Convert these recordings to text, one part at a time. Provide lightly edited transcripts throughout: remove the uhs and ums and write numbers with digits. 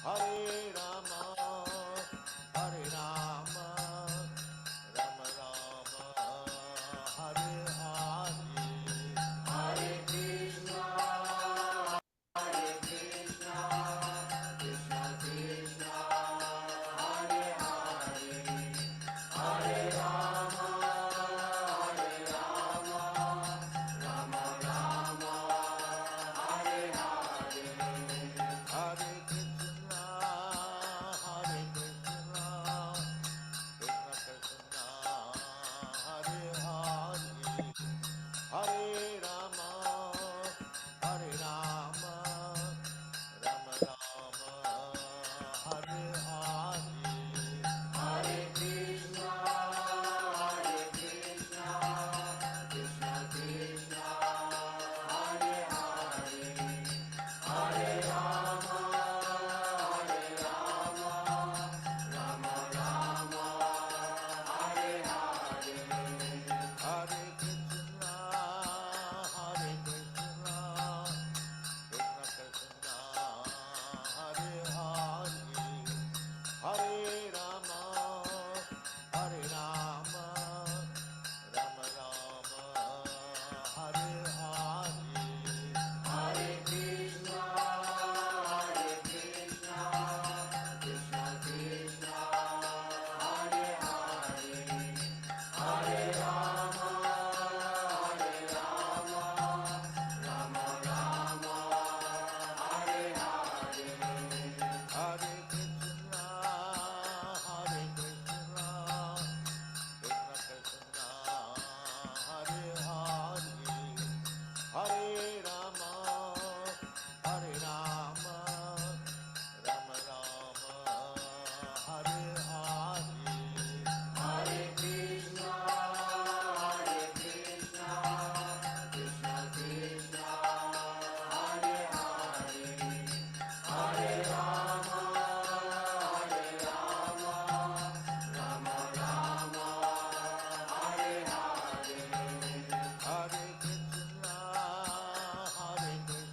Hare Rama, Hare Rama, Rama Rama, Hare Hare, Hare Krishna, Hare Krishna, Krishna Krishna, Hare Hare, Hare Rama, Hare Rama, Rama Rama, Hare Hare, Hare Krishna, Hare Krishna, Krishna Krishna, Hare Hare, Hare Rama, Hare Rama, Rama Rama, Hare Hare, Hare Krishna, Hare Krishna, Krishna Krishna, Hare Hare, Hare Rama, Hare Rama, Rama Rama, Hare Hare, Hare Krishna, Hare Krishna, Krishna Krishna, Hare Hare, Hare Rama, Hare Rama, Rama Rama, Hare Hare, Hare Krishna, Hare Krishna, Krishna Krishna, Hare Hare, Hare Rama, Hare Rama, Rama Rama, Hare Hare, Hare Krishna, Hare Krishna, Krishna Krishna, Hare Hare, Hare Rama, Hare Rama, Rama Rama, Hare Hare, Hare Krishna,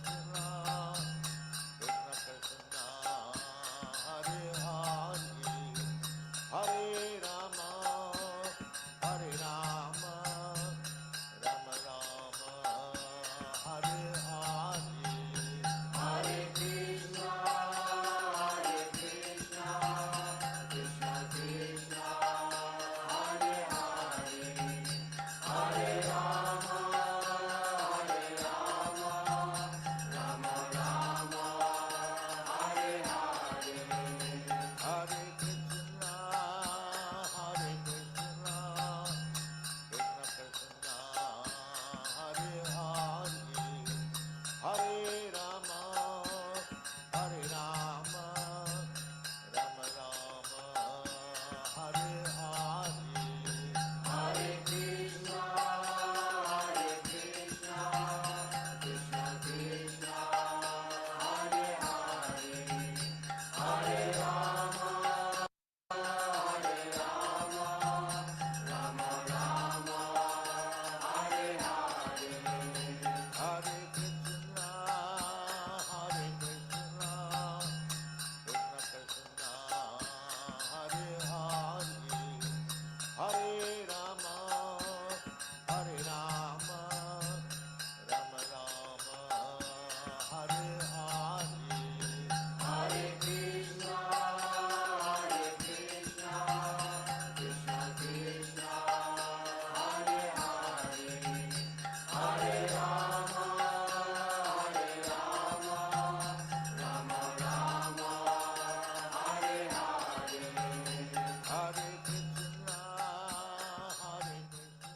Hare Krishna, Krishna Krishna, Hare Hare, Hare Rama, Hare Rama, Rama Rama, Hare Hare, Hare Krishna, Hare Krishna, Krishna Krishna, Hare Hare, Hare Rama, Hare Rama, Rama Rama, Hare Hare, Hare Krishna, Hare Krishna, Krishna Krishna, Hare Hare, Hare Rama, Hare Rama, Rama Rama, Hare Hare, Hare Krishna, Hare Krishna, Krishna Krishna, Hare Hare, Hare Rama, Hare Rama, Rama Rama, Hare Hare, Hare Krishna, Hare Krishna, Krishna Krishna, Hare Hare, Hare Rama, Hare Rama, Rama Rama, Hare Hare, Hare Krishna, Hare Krishna, Krishna Krishna, Hare Hare, Hare Rama, Hare Rama, Rama Rama, Hare Hare, Hare Krishna, Hare Krishna, Krishna Krishna, Hare Hare, Hare Rama, Hare Rama, Rama Rama, Hare Hare, Hare Krishna, Hare Krishna.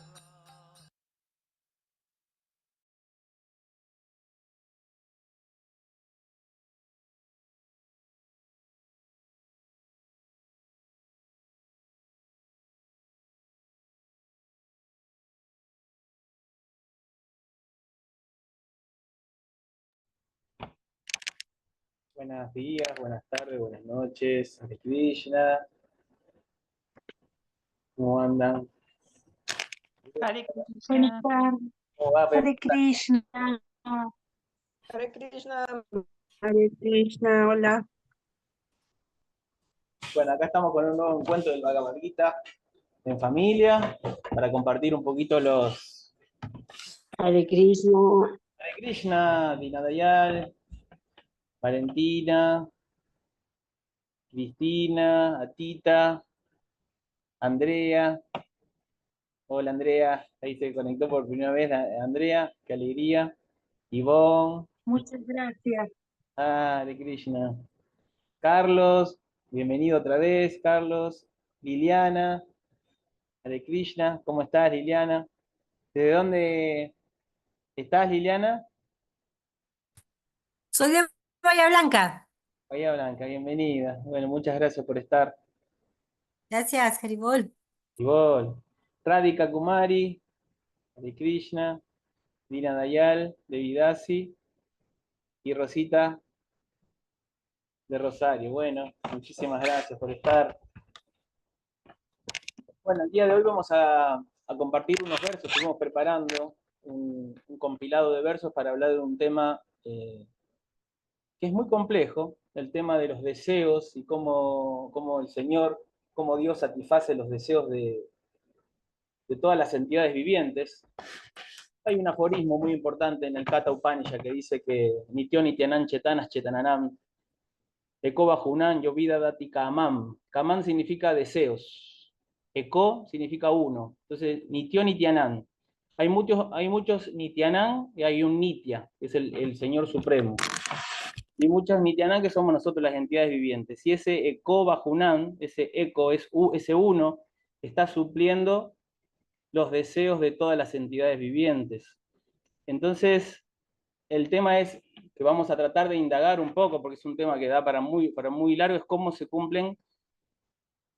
Buenos días, buenas tardes, buenas noches. Hare Krishna. ¿Cómo andan? Hare Buenas Krishna. tardes. ¿Cómo va? Hare Krishna. Hare Krishna. Hare Krishna, hola. Bueno, acá estamos con un nuevo encuentro del Bhagavad Gita en familia para compartir un poquito los Hare Krishna. Hare Krishna, Dinadayal, Valentina, Cristina, Atita, Andrea. Hola Andrea, ahí se conectó por primera vez Andrea, qué alegría. Ivonne, Muchas gracias. Hare Krishna. Carlos, bienvenido otra vez, Carlos. Liliana, Hare Krishna, ¿cómo estás Liliana? ¿De dónde estás Liliana? Soy de Bahía Blanca. Bahía Blanca, bienvenida. Bueno, muchas gracias por estar. Gracias, Haribol. Ivonne, Radhika Kumari, Hare Krishna, Dina Dayal, Devidasi y Rosita de Rosario. Bueno, muchísimas gracias por estar. Bueno, el día de hoy vamos a compartir unos versos que estuvimos preparando, un compilado de versos para hablar de un tema que es muy complejo, el tema de los deseos y cómo el Señor, cómo Dios satisface los deseos de todas las entidades vivientes. Hay un aforismo muy importante en el Kata Upanishad que dice que Nityo Nityanam Chetanas Chetananam Eko Bajunan Yovida Dati Kamam. Kamam significa deseos. Eko significa uno. Entonces, Nityo Nityanam. Hay muchos Nityanam y hay un Nitya, que es el Señor Supremo. Y muchas Nityanam que somos nosotros las entidades vivientes. Y ese Eko Bajunan, ese Eko, ese uno, está supliendo los deseos de todas las entidades vivientes. Entonces, el tema es que vamos a tratar de indagar un poco, porque es un tema que da para muy largo, es cómo se cumplen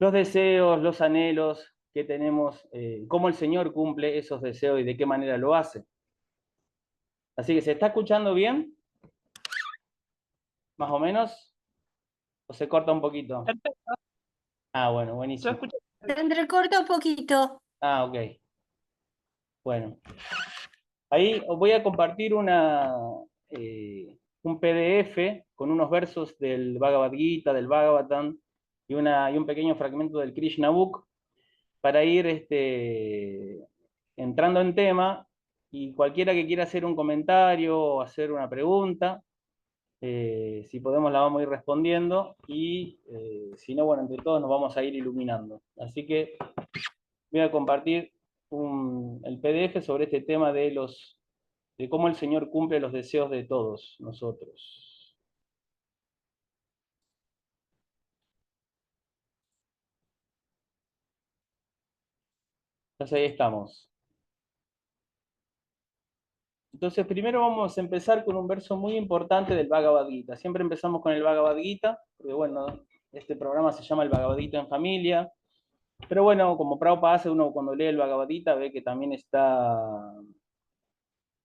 los deseos, los anhelos que tenemos, cómo el Señor cumple esos deseos y de qué manera lo hace. Así que, ¿se está escuchando bien? ¿Más o menos? ¿O se corta un poquito? Perfecto. Ah, bueno, Yo buenísimo. escucho. Se entrecorta un poquito. Ah, ok. Bueno. Ahí os voy a compartir un PDF con unos versos del Bhagavad Gita, del Bhagavatam, y un pequeño fragmento del Krishna Book, para ir entrando en tema, y cualquiera que quiera hacer un comentario o hacer una pregunta, si podemos la vamos a ir respondiendo, y si no, bueno, entre todos nos vamos a ir iluminando. Así que voy a compartir el PDF sobre este tema de cómo el Señor cumple los deseos de todos nosotros. Entonces ahí estamos. Entonces primero vamos a empezar con un verso muy importante del Bhagavad Gita. Siempre empezamos con el Bhagavad Gita, porque bueno, este programa se llama el Bhagavad Gita en familia. Pero bueno, como Prabhupada hace, uno cuando lee el Bhagavad Gita ve que también está,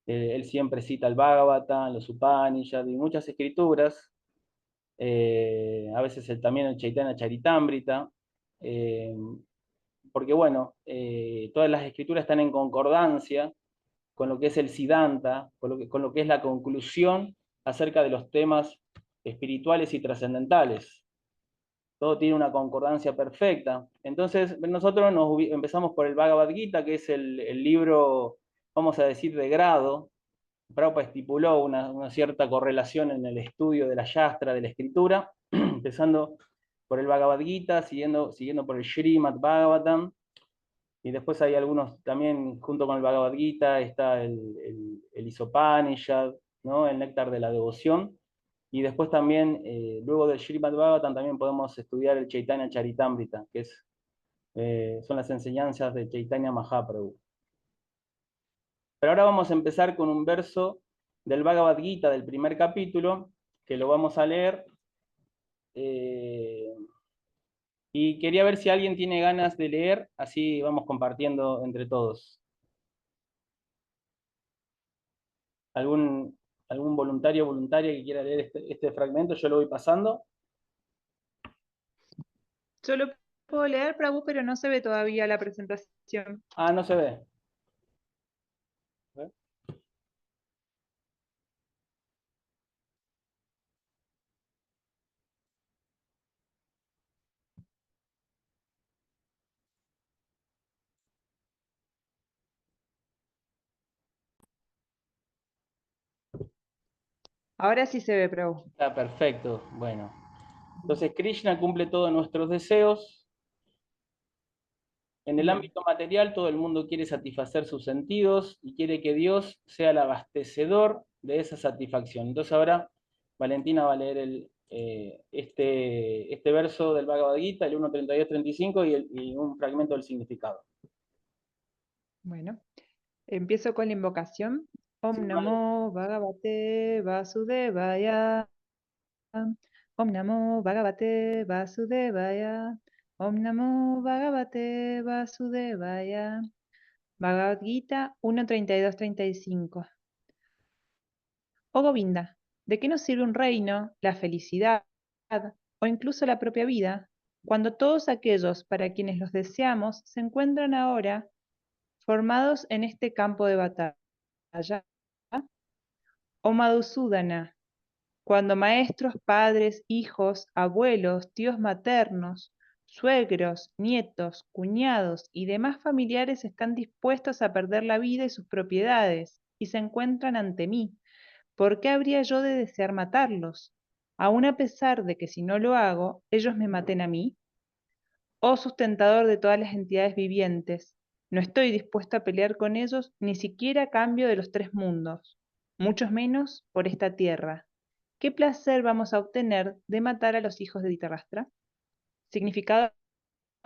él siempre cita el Bhagavatam, los Upanishads y muchas escrituras. A veces también el Chaitanya Charitamrita. Porque bueno, todas las escrituras están en concordancia con lo que es el Siddhanta, con lo que es la conclusión acerca de los temas espirituales y trascendentales. Todo tiene una concordancia perfecta. Entonces, nosotros empezamos por el Bhagavad Gita, que es el libro, vamos a decir, de grado. Prabhupada estipuló una cierta correlación en el estudio de la Yastra, de la escritura, empezando por el Bhagavad Gita, siguiendo por el Srimad Bhagavatam, y después hay algunos también, junto con el Bhagavad Gita, está el Isopanishad, ¿no? El Néctar de la Devoción. Y después también, luego del Srimad Bhagavatam, también podemos estudiar el Chaitanya Charitamrita, que son las enseñanzas de Chaitanya Mahaprabhu. Pero ahora vamos a empezar con un verso del Bhagavad Gita, del primer capítulo, que lo vamos a leer. Y quería ver si alguien tiene ganas de leer, así vamos compartiendo entre todos. ¿Algún voluntario o voluntaria que quiera leer este fragmento? Yo lo voy pasando. Yo lo puedo leer, Prabhu, pero no se ve todavía la presentación. Ah, no se ve. Ahora sí se ve, Prabhu. Está perfecto. Bueno, entonces Krishna cumple todos nuestros deseos. En el Bien. ámbito material, todo el mundo quiere satisfacer sus sentidos y quiere que Dios sea el abastecedor de esa satisfacción. Entonces ahora Valentina va a leer este verso del Bhagavad Gita, el 1.32-35, y un fragmento del significado. Bueno, empiezo con la invocación. Om Namo Bhagavate Vasudevaya. Om Namo Bhagavate Vasudevaya. Om Namo Bhagavate Vasudevaya. Bhagavad Gita 1.32-35. Oh Govinda, ¿de qué nos sirve un reino, la felicidad o incluso la propia vida, cuando todos aquellos para quienes los deseamos se encuentran ahora formados en este campo de batalla? Oh Madhusudana, cuando maestros, padres, hijos, abuelos, tíos maternos, suegros, nietos, cuñados y demás familiares están dispuestos a perder la vida y sus propiedades y se encuentran ante mí, ¿por qué habría yo de desear matarlos? Aun a pesar de que si no lo hago, ellos me maten a mí. Oh sustentador de todas las entidades vivientes, no estoy dispuesto a pelear con ellos ni siquiera a cambio de los tres mundos, mucho menos por esta tierra. ¿Qué placer vamos a obtener de matar a los hijos de Dhritarashtra? Significado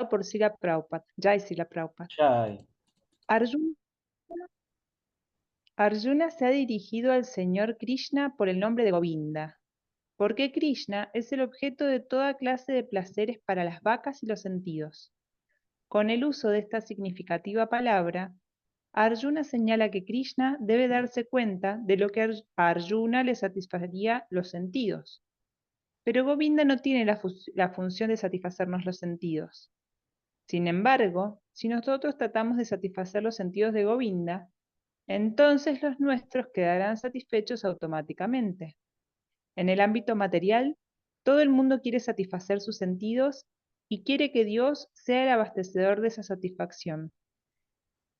por Srila Prabhupada. Jai Srila Prabhupada. Ya, Arjuna, Arjuna se ha dirigido al Señor Krishna por el nombre de Govinda, porque Krishna es el objeto de toda clase de placeres para las vacas y los sentidos. Con el uso de esta significativa palabra, Arjuna señala que Krishna debe darse cuenta de lo que a Arjuna le satisfaría los sentidos. Pero Govinda no tiene la función de satisfacernos los sentidos. Sin embargo, si nosotros tratamos de satisfacer los sentidos de Govinda, entonces los nuestros quedarán satisfechos automáticamente. En el ámbito material, todo el mundo quiere satisfacer sus sentidos y quiere que Dios sea el abastecedor de esa satisfacción.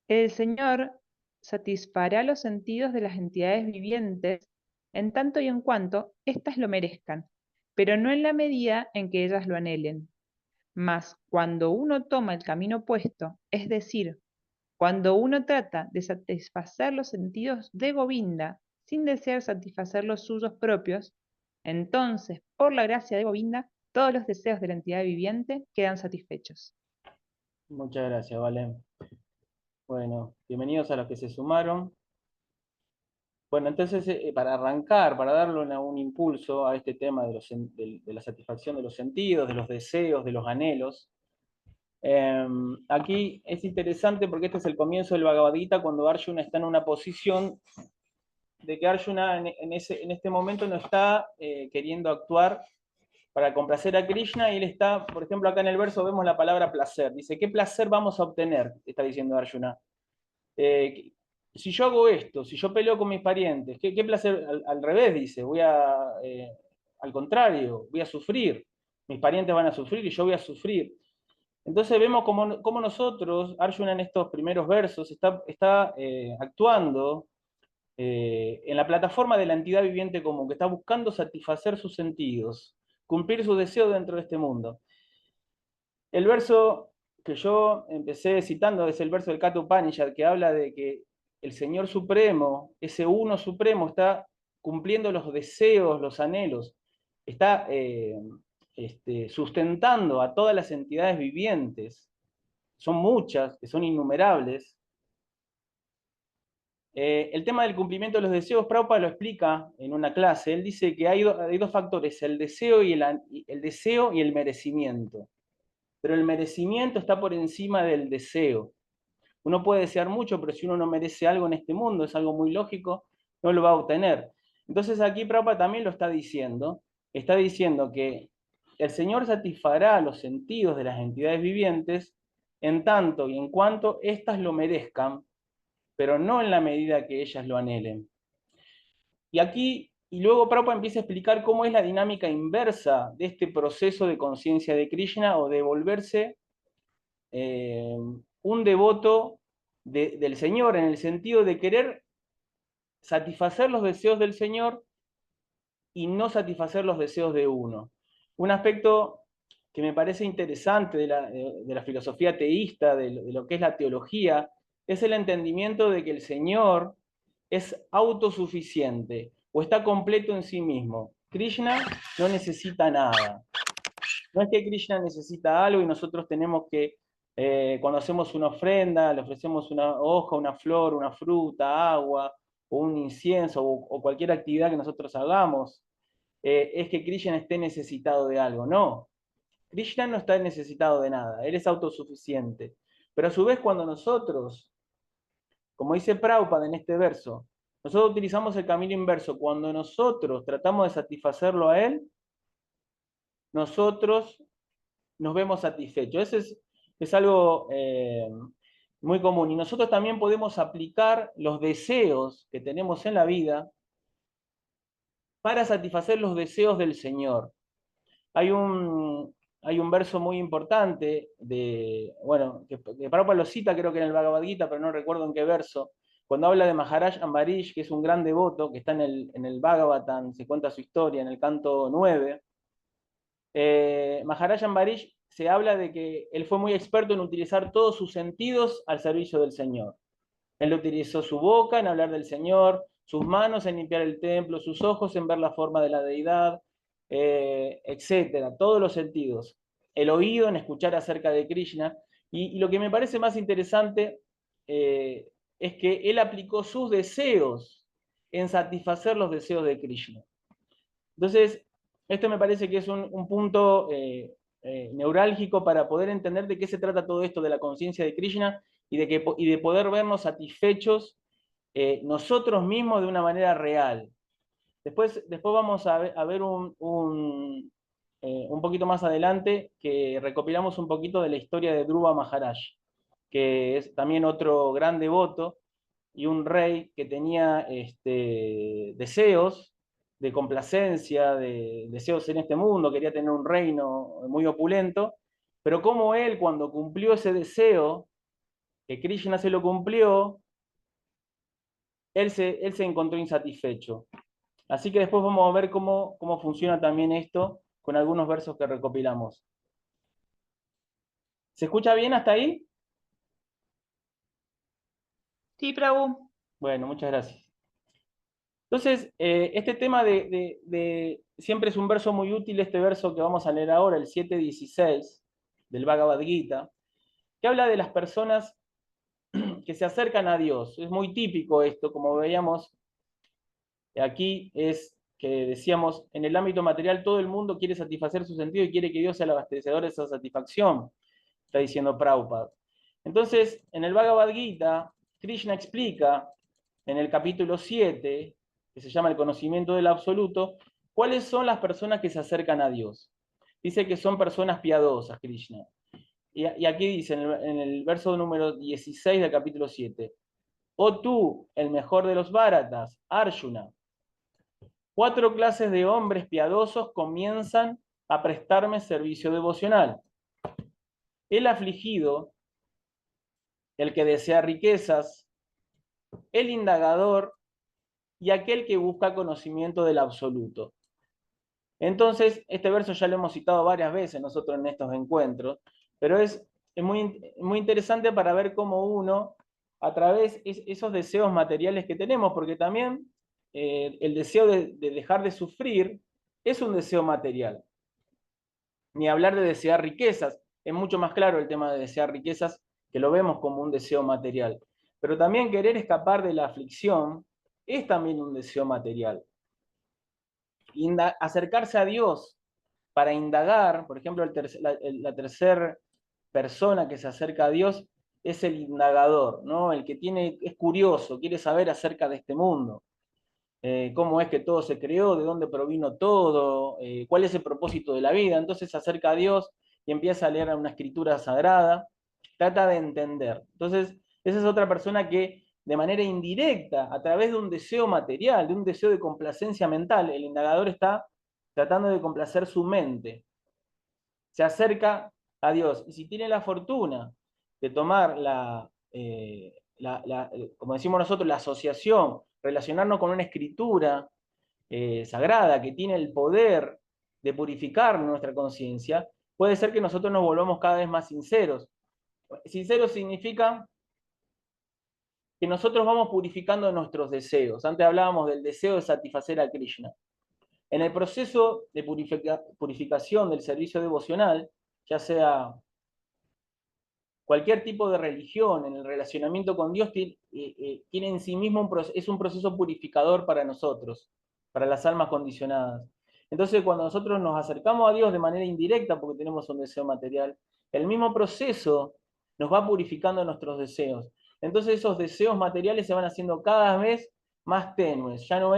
El Señor satisfará los sentidos de las entidades vivientes en tanto y en cuanto éstas lo merezcan, pero no en la medida en que ellas lo anhelen. Mas cuando uno toma el camino opuesto, es decir, cuando uno trata de satisfacer los sentidos de Govinda sin desear satisfacer los suyos propios, entonces, por la gracia de Govinda, todos los deseos de la entidad viviente quedan satisfechos. muchas gracias, Valen. Bueno, bienvenidos a los que se sumaron. Bueno, entonces, para arrancar, para darle un impulso a este tema de la satisfacción de los sentidos, de los deseos, de los anhelos, aquí es interesante porque este es el comienzo del Bhagavad Gita, cuando Arjuna está en una posición de que Arjuna en este momento no está queriendo actuar para complacer a Krishna, y él está, por ejemplo, acá en el verso vemos la palabra placer. Dice, ¿qué placer vamos a obtener? Está diciendo Arjuna. Si yo hago esto, si yo peleo con mis parientes, ¿qué placer? Al revés, dice, al contrario, voy a sufrir. Mis parientes van a sufrir y yo voy a sufrir. Entonces vemos cómo nosotros, Arjuna en estos primeros versos, está actuando en la plataforma de la entidad viviente común, que está buscando satisfacer sus sentidos, cumplir sus deseos dentro de este mundo. El verso que yo empecé citando es el verso del Katha Upanishad, que habla de que el Señor Supremo, ese Uno Supremo, está cumpliendo los deseos, los anhelos, está sustentando a todas las entidades vivientes, son muchas, que son innumerables. El tema del cumplimiento de los deseos, Prabhupada lo explica en una clase. Él dice que hay dos factores, el deseo y el merecimiento. Pero el merecimiento está por encima del deseo. Uno puede desear mucho, pero si uno no merece algo en este mundo, es algo muy lógico, no lo va a obtener. Entonces aquí Prabhupada también lo está diciendo que el Señor satisfará los sentidos de las entidades vivientes en tanto y en cuanto éstas lo merezcan, pero no en la medida que ellas lo anhelen. Y luego Prabhupada empieza a explicar cómo es la dinámica inversa de este proceso de conciencia de Krishna, o de volverse un devoto del Señor, en el sentido de querer satisfacer los deseos del Señor y no satisfacer los deseos de uno. Un aspecto que me parece interesante de la filosofía teísta, de lo que es la teología, es el entendimiento de que el Señor es autosuficiente o está completo en sí mismo. Krishna no necesita nada. No es que Krishna necesita algo y nosotros tenemos que, cuando hacemos una ofrenda, le ofrecemos una hoja, una flor, una fruta, agua, o un incienso, o cualquier actividad que nosotros hagamos, es que Krishna esté necesitado de algo. No, Krishna no está necesitado de nada, él es autosuficiente. Pero a su vez, cuando nosotros, como dice Prabhupada en este verso, nosotros utilizamos el camino inverso, cuando nosotros tratamos de satisfacerlo a él, nosotros nos vemos satisfechos. Eso es algo muy común. Y nosotros también podemos aplicar los deseos que tenemos en la vida para satisfacer los deseos del Señor. Hay un verso muy importante bueno, que Prabhupada lo cita, creo que en el Bhagavad Gita, pero no recuerdo en qué verso, cuando habla de Maharaj Ambarish, que es un gran devoto, que está en el Bhagavatam, se cuenta su historia en el canto 9. Maharaj Ambarish se habla de que él fue muy experto en utilizar todos sus sentidos al servicio del Señor. Él utilizó su boca en hablar del Señor, sus manos en limpiar el templo, sus ojos en ver la forma de la deidad, etcétera, todos los sentidos. El oído en escuchar acerca de Krishna. Y lo que me parece más interesante es que él aplicó sus deseos en satisfacer los deseos de Krishna. Entonces, esto me parece que es un punto neurálgico para poder entender de qué se trata todo esto de la conciencia de Krishna y de poder vernos satisfechos nosotros mismos de una manera real. Después vamos a ver un poquito más adelante que recopilamos un poquito de la historia de Dhruva Maharaj, que es también otro gran devoto y un rey que tenía deseos de complacencia, de deseos en este mundo, quería tener un reino muy opulento, pero como él cuando cumplió ese deseo, que Krishna se lo cumplió, él se encontró insatisfecho. Así que después vamos a ver cómo funciona también esto con algunos versos que recopilamos. ¿Se escucha bien hasta ahí? Sí, Prabhu. Bueno, muchas gracias. Entonces, este tema siempre es un verso muy útil, este verso que vamos a leer ahora, el 7.16 del Bhagavad Gita, que habla de las personas que se acercan a Dios. Es muy típico esto, como veíamos aquí, es que decíamos, en el ámbito material todo el mundo quiere satisfacer su sentido y quiere que Dios sea el abastecedor de esa satisfacción, está diciendo Prabhupada. Entonces, en el Bhagavad Gita, Krishna explica en el capítulo 7, que se llama el conocimiento del absoluto, cuáles son las personas que se acercan a Dios. Dice que son personas piadosas, Krishna. Y aquí dice, en el verso número 16 del capítulo 7, oh tú, el mejor de los Bharatas, Arjuna, 4 clases de hombres piadosos comienzan a prestarme servicio devocional. El afligido, el que desea riquezas, el indagador y aquel que busca conocimiento del absoluto. Entonces, este verso ya lo hemos citado varias veces nosotros en estos encuentros, pero es muy interesante para ver cómo uno, a través de esos deseos materiales que tenemos, porque también el deseo de dejar de sufrir es un deseo material. Ni hablar de desear riquezas, es mucho más claro el tema de desear riquezas, que lo vemos como un deseo material. Pero también querer escapar de la aflicción es también un deseo material. Acercarse a Dios para indagar, por ejemplo, la tercera persona que se acerca a Dios es el indagador, ¿no? El que es curioso, quiere saber acerca de este mundo. Cómo es que todo se creó, de dónde provino todo, cuál es el propósito de la vida. Entonces se acerca a Dios y empieza a leer una escritura sagrada, trata de entender. Entonces, esa es otra persona que de manera indirecta, a través de un deseo material, de un deseo de complacencia mental, el indagador está tratando de complacer su mente. Se acerca a Dios. Y si tiene la fortuna de tomar como decimos nosotros, la asociación, relacionarnos con una escritura sagrada, que tiene el poder de purificar nuestra conciencia, puede ser que nosotros nos volvamos cada vez más sinceros. Sinceros significa que nosotros vamos purificando nuestros deseos. Antes hablábamos del deseo de satisfacer a Krishna. En el proceso de purificación del servicio devocional, ya sea cualquier tipo de religión, en el relacionamiento con Dios, tiene en sí mismo es un proceso purificador para nosotros, para las almas condicionadas. Entonces, cuando nosotros nos acercamos a Dios de manera indirecta, porque tenemos un deseo material, el mismo proceso nos va purificando nuestros deseos. Entonces, esos deseos materiales se van haciendo cada vez más tenues. Ya no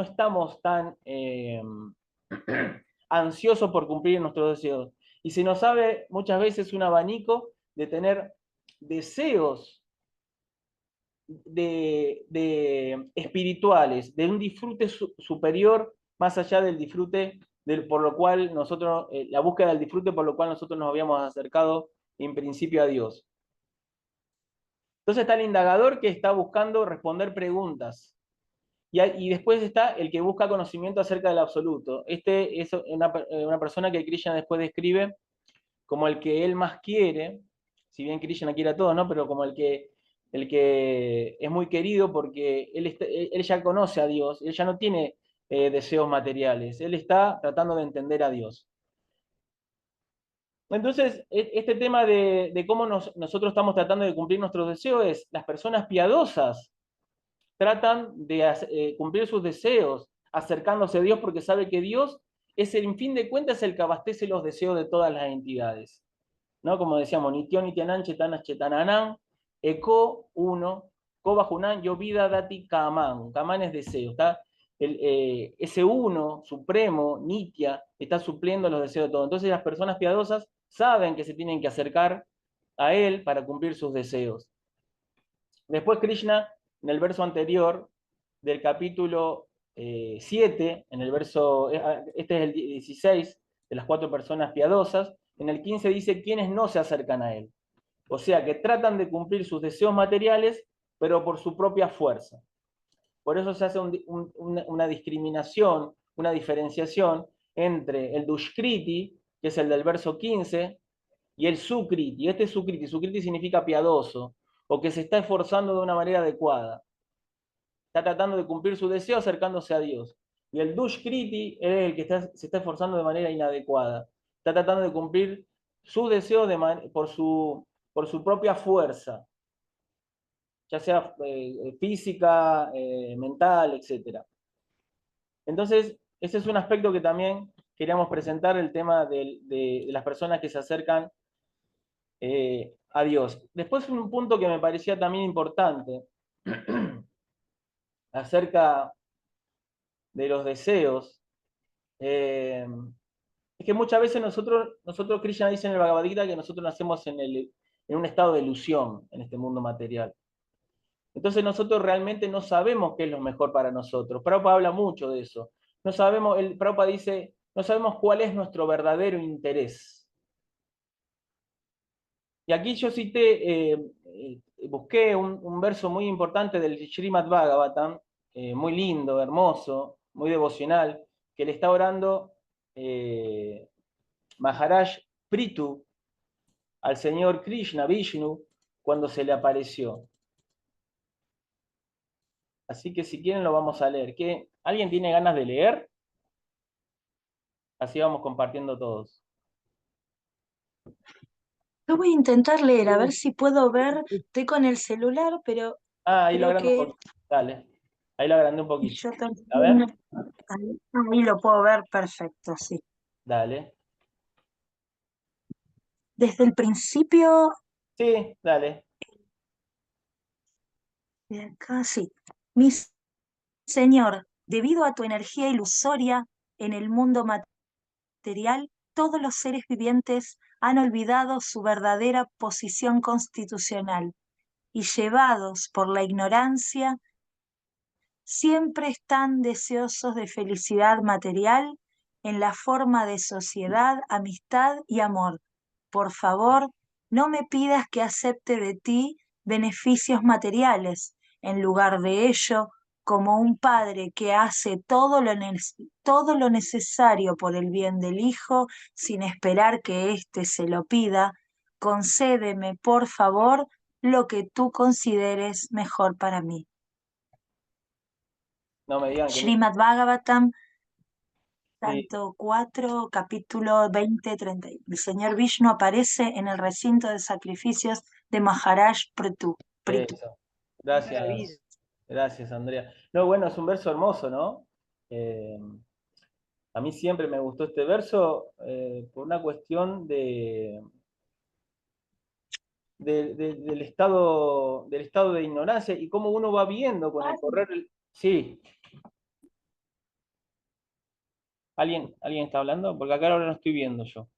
estamos tan ansiosos por cumplir nuestros deseos. Y se nos sabe muchas veces un abanico de tener deseos espirituales, de un disfrute superior más allá del disfrute por lo cual nosotros, la búsqueda del disfrute por lo cual nosotros nos habíamos acercado en principio a Dios. Entonces está el indagador que está buscando responder preguntas. Y después está el que busca conocimiento acerca del absoluto. Este es una persona que Krishna después describe como el que él más quiere, si bien Krishna quiere a todos, ¿no? Pero como el que es muy querido porque él ya conoce a Dios, él ya no tiene deseos materiales, él está tratando de entender a Dios. Entonces, este tema de cómo nosotros estamos tratando de cumplir nuestros deseos es, las personas piadosas tratan de cumplir sus deseos, acercándose a Dios porque sabe que Dios es, en fin de cuentas, el que abastece los deseos de todas las entidades. ¿No? Como decíamos, Nityo Nityanan Chetanas Chetananam, Eko 1, Ko Bajunan, Yo Vida Dati Kaman. Kaman es deseo, ¿está? Ese uno supremo, Nitya, está supliendo los deseos de todos. Entonces las personas piadosas saben que se tienen que acercar a él para cumplir sus deseos. Después Krishna, en el verso anterior del capítulo 7, en el verso, este es el 16, de las 4 personas piadosas, en el 15 dice quienes no se acercan a él. O sea, que tratan de cumplir sus deseos materiales, pero por su propia fuerza. Por eso se hace una discriminación, una diferenciación entre el dushkriti, que es el del verso 15, y el sukriti. Este es sukriti. Sukriti significa piadoso, o que se está esforzando de una manera adecuada. Está tratando de cumplir su deseo acercándose a Dios. Y el dushkriti es el que se está esforzando de manera inadecuada. Está tratando de cumplir su deseo por su propia fuerza, ya sea física, mental, etc. Entonces, ese es un aspecto que también queríamos presentar, el tema de las personas que se acercan a Dios. Después un punto que me parecía también importante acerca de los deseos, es que muchas veces nosotros Krishna dice en el Bhagavad Gita que nosotros nacemos en un estado de ilusión en este mundo material. Entonces nosotros realmente no sabemos qué es lo mejor para nosotros. Prabhupada habla mucho de eso. No sabemos, Prabhupada dice, no sabemos cuál es nuestro verdadero interés. Y aquí yo busqué un verso muy importante del Srimad Bhagavatam, muy lindo, hermoso, muy devocional, que le está orando Maharaj Prithu al señor Krishna, Vishnu, cuando se le apareció. Así que si quieren lo vamos a leer. ¿Alguien tiene ganas de leer? Así vamos compartiendo todos. Yo voy a intentar leer, a ver si puedo ver. Estoy con el celular, pero Ahí lo creo agrando un que poquito. Dale. Ahí lo agrandé un poquito. yo A ver. ahí lo puedo ver perfecto, sí. Dale. Desde el principio, Sí, dale. de acá, sí. Mi Señor, debido a tu energía ilusoria en el mundo material, todos los seres vivientes han olvidado su verdadera posición constitucional y llevados por la ignorancia, siempre están deseosos de felicidad material en la forma de sociedad, amistad y amor. Por favor, no me pidas que acepte de ti beneficios materiales. En lugar de ello, como un padre que hace todo lo necesario por el bien del hijo sin esperar que éste se lo pida, concédeme, por favor, lo que tú consideres mejor para mí. No me digan que Srimad Bhagavatam, sí, canto 4, capítulo 20-30. El señor Vishnu aparece en el recinto de sacrificios de Maharaj Prithu. eso. Gracias, gracias, Andrea. No, bueno, es un verso hermoso, ¿no? A mí siempre me gustó este verso por una cuestión del estado de ignorancia y cómo uno va viendo con el correr. Sí. ¿Alguien está hablando? Porque acá ahora no estoy viendo yo.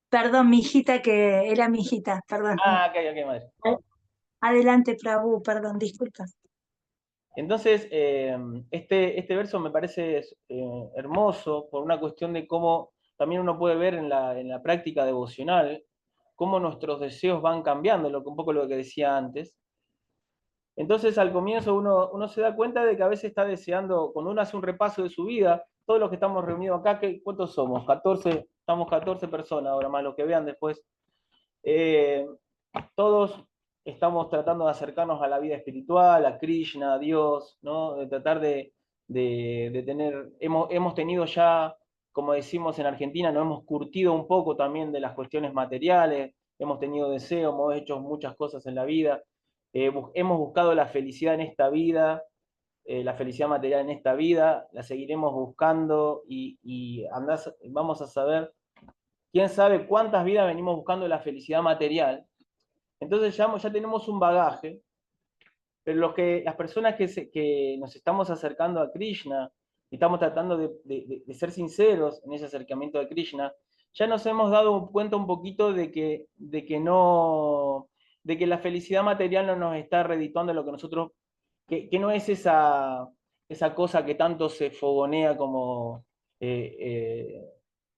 Perdón, mi hijita, que era mi hijita, perdón. Ah, ok, madre. Adelante, Prabhu, perdón, disculpa. Entonces, este verso me parece hermoso por una cuestión de cómo también uno puede ver en la práctica devocional, cómo nuestros deseos van cambiando, un poco lo que decía antes. Entonces, al comienzo uno se da cuenta de que a veces está deseando, cuando uno hace un repaso de su vida, todos los que estamos reunidos acá, ¿cuántos somos? 14, estamos 14 personas, ahora más los que vean después. Todos estamos tratando de acercarnos a la vida espiritual, a Krishna, a Dios, ¿no? De tratar de tener, hemos tenido ya, como decimos en Argentina, nos hemos curtido un poco también de las cuestiones materiales, hemos tenido deseos, hemos hecho muchas cosas en la vida, hemos buscado la felicidad en esta vida, la felicidad material en esta vida, la seguiremos buscando y vamos a saber, quién sabe cuántas vidas venimos buscando la felicidad material. Entonces ya tenemos un bagaje, pero las personas que nos estamos acercando a Krishna y estamos tratando de ser sinceros en ese acercamiento a Krishna, ya nos hemos dado cuenta un poquito de que la felicidad material no nos está redituando lo que nosotros, que no es esa cosa que tanto se fogonea como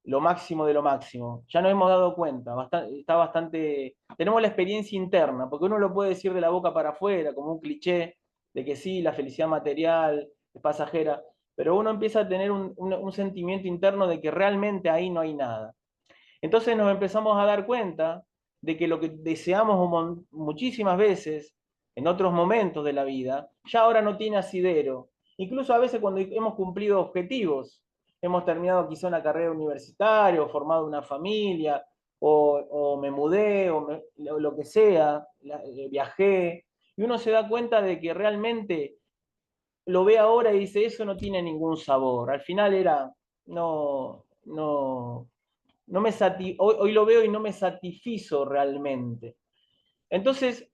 lo máximo de lo máximo. Ya nos hemos dado cuenta, tenemos la experiencia interna, porque uno lo puede decir de la boca para afuera, como un cliché, de que sí, la felicidad material es pasajera, pero uno empieza a tener un sentimiento interno de que realmente ahí no hay nada. Entonces nos empezamos a dar cuenta de que lo que deseamos muchísimas veces, en otros momentos de la vida, ya ahora no tiene asidero. Incluso a veces cuando hemos cumplido objetivos, hemos terminado quizá una carrera universitaria, o formado una familia, o me mudé, o lo que sea, viajé, y uno se da cuenta de que realmente lo ve ahora y dice, eso no tiene ningún sabor. Al final hoy lo veo y no me satisfizo realmente. Entonces,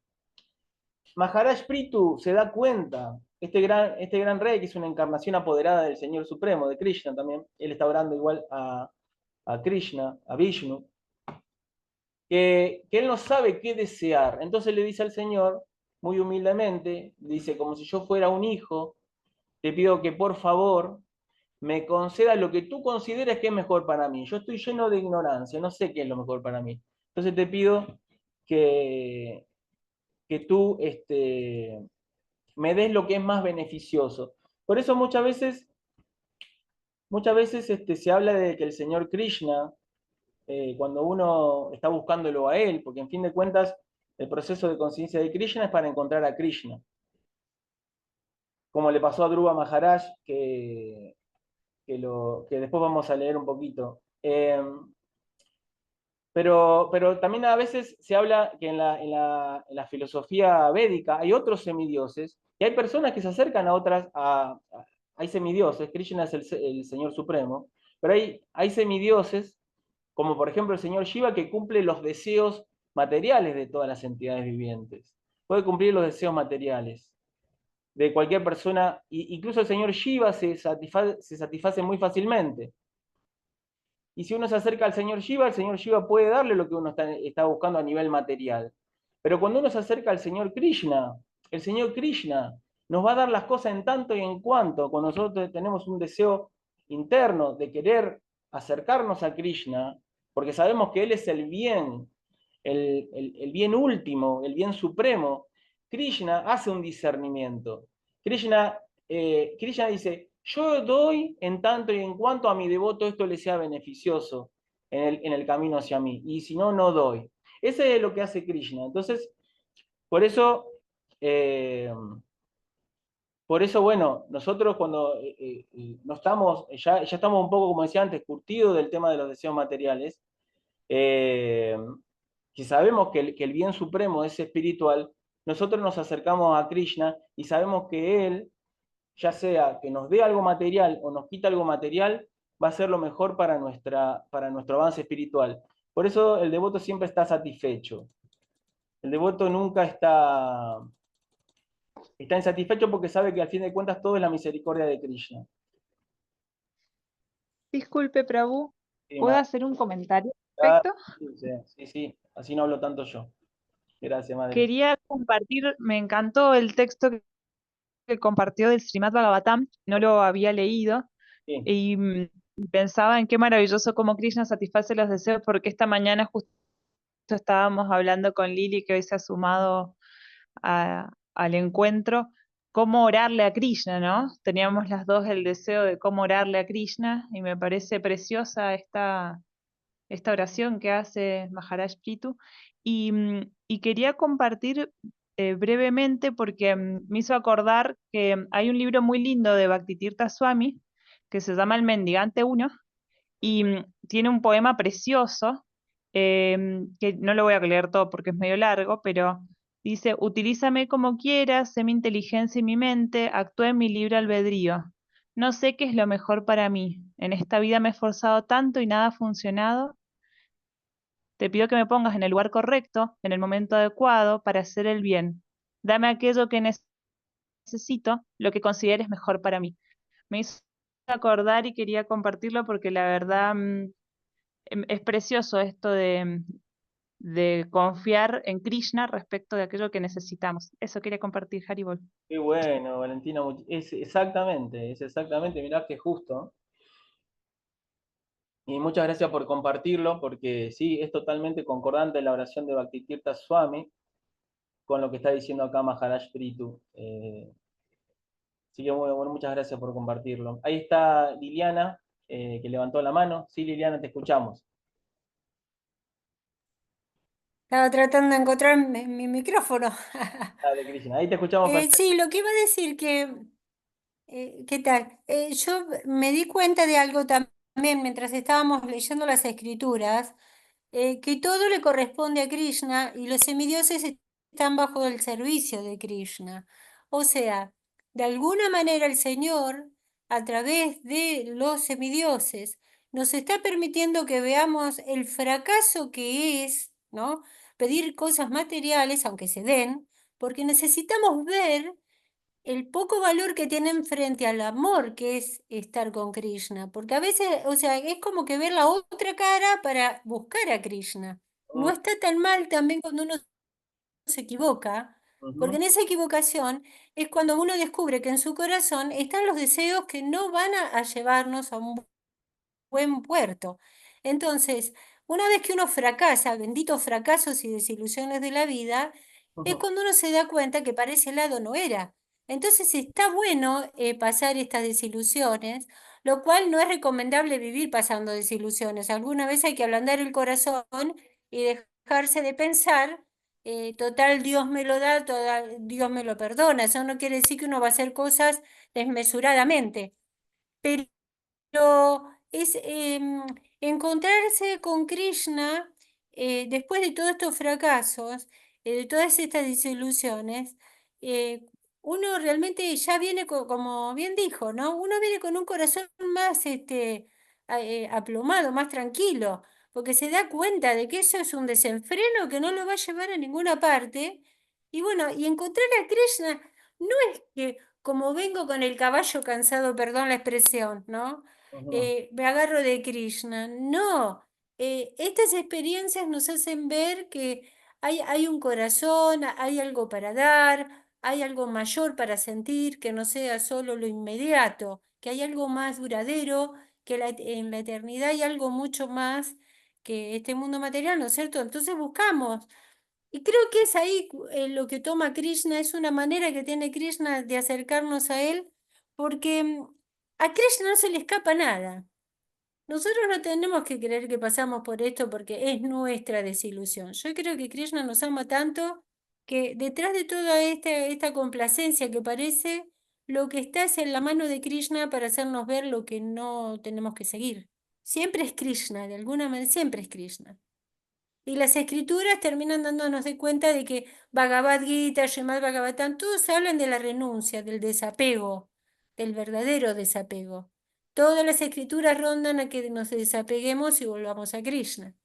Maharaj Prithu se da cuenta, este gran rey, que es una encarnación apoderada del Señor Supremo, de Krishna también, él está orando igual a Krishna, a Vishnu, que él no sabe qué desear. Entonces le dice al Señor, muy humildemente, dice, como si yo fuera un hijo, te pido que por favor me conceda lo que tú consideres que es mejor para mí. Yo estoy lleno de ignorancia, no sé qué es lo mejor para mí. Entonces te pido que tú me des lo que es más beneficioso. Por eso muchas veces se habla de que el Señor Krishna, cuando uno está buscándolo a Él, porque en fin de cuentas el proceso de conciencia de Krishna es para encontrar a Krishna. Como le pasó a Dhruva Maharaj, que después vamos a leer un poquito. Pero también a veces se habla que en la filosofía védica hay otros semidioses, y hay personas que se acercan a otras, hay semidioses, Krishna es el Señor Supremo, pero hay semidioses, como por ejemplo el Señor Shiva, que cumple los deseos materiales de todas las entidades vivientes. Puede cumplir los deseos materiales de cualquier persona, incluso el Señor Shiva se satisface muy fácilmente. Y si uno se acerca al Señor Shiva, el Señor Shiva puede darle lo que uno está buscando a nivel material. Pero cuando uno se acerca al Señor Krishna, el Señor Krishna nos va a dar las cosas en tanto y en cuanto, cuando nosotros tenemos un deseo interno de querer acercarnos a Krishna, porque sabemos que Él es el bien, el bien último, el bien supremo. Krishna hace un discernimiento Krishna dice, yo doy en tanto y en cuanto a mi devoto esto le sea beneficioso en el camino hacia mí, y si no, no doy. Ese es lo que hace Krishna. Entonces, por eso, eh, bueno, nosotros cuando no estamos, ya estamos un poco, como decía antes, curtidos del tema de los deseos materiales, eh, si sabemos que el bien supremo es espiritual, nosotros nos acercamos a Krishna y sabemos que Él, ya sea que nos dé algo material o nos quita algo material, va a ser lo mejor para nuestro avance espiritual. Por eso el devoto siempre está satisfecho. El devoto nunca está insatisfecho porque sabe que al fin de cuentas todo es la misericordia de Krishna. Disculpe, Prabhu, Sí, ¿puedo hacer un comentario al ah, respecto? sí, sí, así no hablo tanto yo. Gracias, madre. Quería compartir, me encantó el texto que compartió del Srimad Bhagavatam, no lo había leído, Sí, y pensaba en qué maravilloso cómo Krishna satisface los deseos, porque esta mañana justo estábamos hablando con Lili, que hoy se ha sumado al encuentro, cómo orarle a Krishna, ¿no? Teníamos las dos el deseo de cómo orarle a Krishna, y me parece preciosa esta oración que hace Maharaj Pitu, y quería compartir brevemente porque me hizo acordar que hay un libro muy lindo de Bhaktitirtha Swami que se llama El Mendigante 1 y tiene un poema precioso que no lo voy a leer todo porque es medio largo, pero dice: utilízame como quieras, sé mi inteligencia y mi mente, actúa en mi libre albedrío. No sé qué es lo mejor para mí. En esta vida me he esforzado tanto y nada ha funcionado. Te pido que me pongas en el lugar correcto, en el momento adecuado, para hacer el bien. Dame aquello que necesito, lo que consideres mejor para mí. Me hizo acordar y quería compartirlo porque la verdad es precioso esto de confiar en Krishna respecto de aquello que necesitamos. Eso quería compartir, Haribol. qué bueno, Valentina. Es exactamente, mirá que justo. Y muchas gracias por compartirlo, porque sí, es totalmente concordante la oración de Bhaktitirtha Swami con lo que está diciendo acá Maharaj Pritu. Así que bueno, muchas gracias por compartirlo. Ahí está Liliana, que levantó la mano. Sí, Liliana, te escuchamos. Estaba tratando de encontrar mi micrófono. Dale, Krishna. Ahí te escuchamos perfecto. Sí, lo que iba a decir que, ¿qué tal? Yo me di cuenta de algo también mientras estábamos leyendo las escrituras, que todo le corresponde a Krishna y los semidioses están bajo el servicio de Krishna. O sea, de alguna manera el Señor, a través de los semidioses, nos está permitiendo que veamos el fracaso que es, ¿no? Pedir cosas materiales, aunque se den, porque necesitamos ver el poco valor que tienen frente al amor que es estar con Krishna, porque a veces, o sea, es como que ver la otra cara para buscar a Krishna. No Mm, está tan mal también cuando uno se equivoca, porque ujú, en esa equivocación es cuando uno descubre que en su corazón están los deseos que no van a llevarnos a un buen puerto. Entonces, una vez que uno fracasa, benditos fracasos y desilusiones de la vida, es ujú, cuando uno se da cuenta que para ese lado no era. Entonces está bueno pasar estas desilusiones, lo cual no es recomendable vivir pasando desilusiones. Alguna vez hay que ablandar el corazón y dejarse de pensar, total Dios me lo da, total Dios me lo perdona. Eso no quiere decir que uno va a hacer cosas desmesuradamente. Pero es encontrarse con Krishna después de todos estos fracasos, de todas estas desilusiones, eh, uno realmente ya viene, como bien dijo, ¿no? Uno viene con un corazón más aplomado, más tranquilo, porque se da cuenta de que eso es un desenfreno que no lo va a llevar a ninguna parte. Y bueno, y encontrar a Krishna no es que como vengo con el caballo cansado, perdón la expresión, ¿no? ujú, Me agarro de Krishna. No, estas experiencias nos hacen ver que hay un corazón, hay algo para dar, hay algo mayor para sentir, que no sea solo lo inmediato, que hay algo más duradero, que en la eternidad hay algo mucho más que este mundo material, ¿no es cierto? Entonces buscamos. Y creo que es ahí lo que toma Krishna, es una manera que tiene Krishna de acercarnos a él, porque a Krishna no se le escapa nada. Nosotros no tenemos que creer que pasamos por esto porque es nuestra desilusión. Yo creo que Krishna nos ama tanto que detrás de toda esta complacencia que parece, lo que está es en la mano de Krishna para hacernos ver lo que no tenemos que seguir. Siempre es Krishna, de alguna manera, siempre es Krishna. Y las escrituras terminan dándonos de cuenta de que Bhagavad Gita, Srimad Bhagavatam, todos hablan de la renuncia, del desapego, del verdadero desapego. Todas las escrituras rondan a que nos desapeguemos y volvamos a Krishna.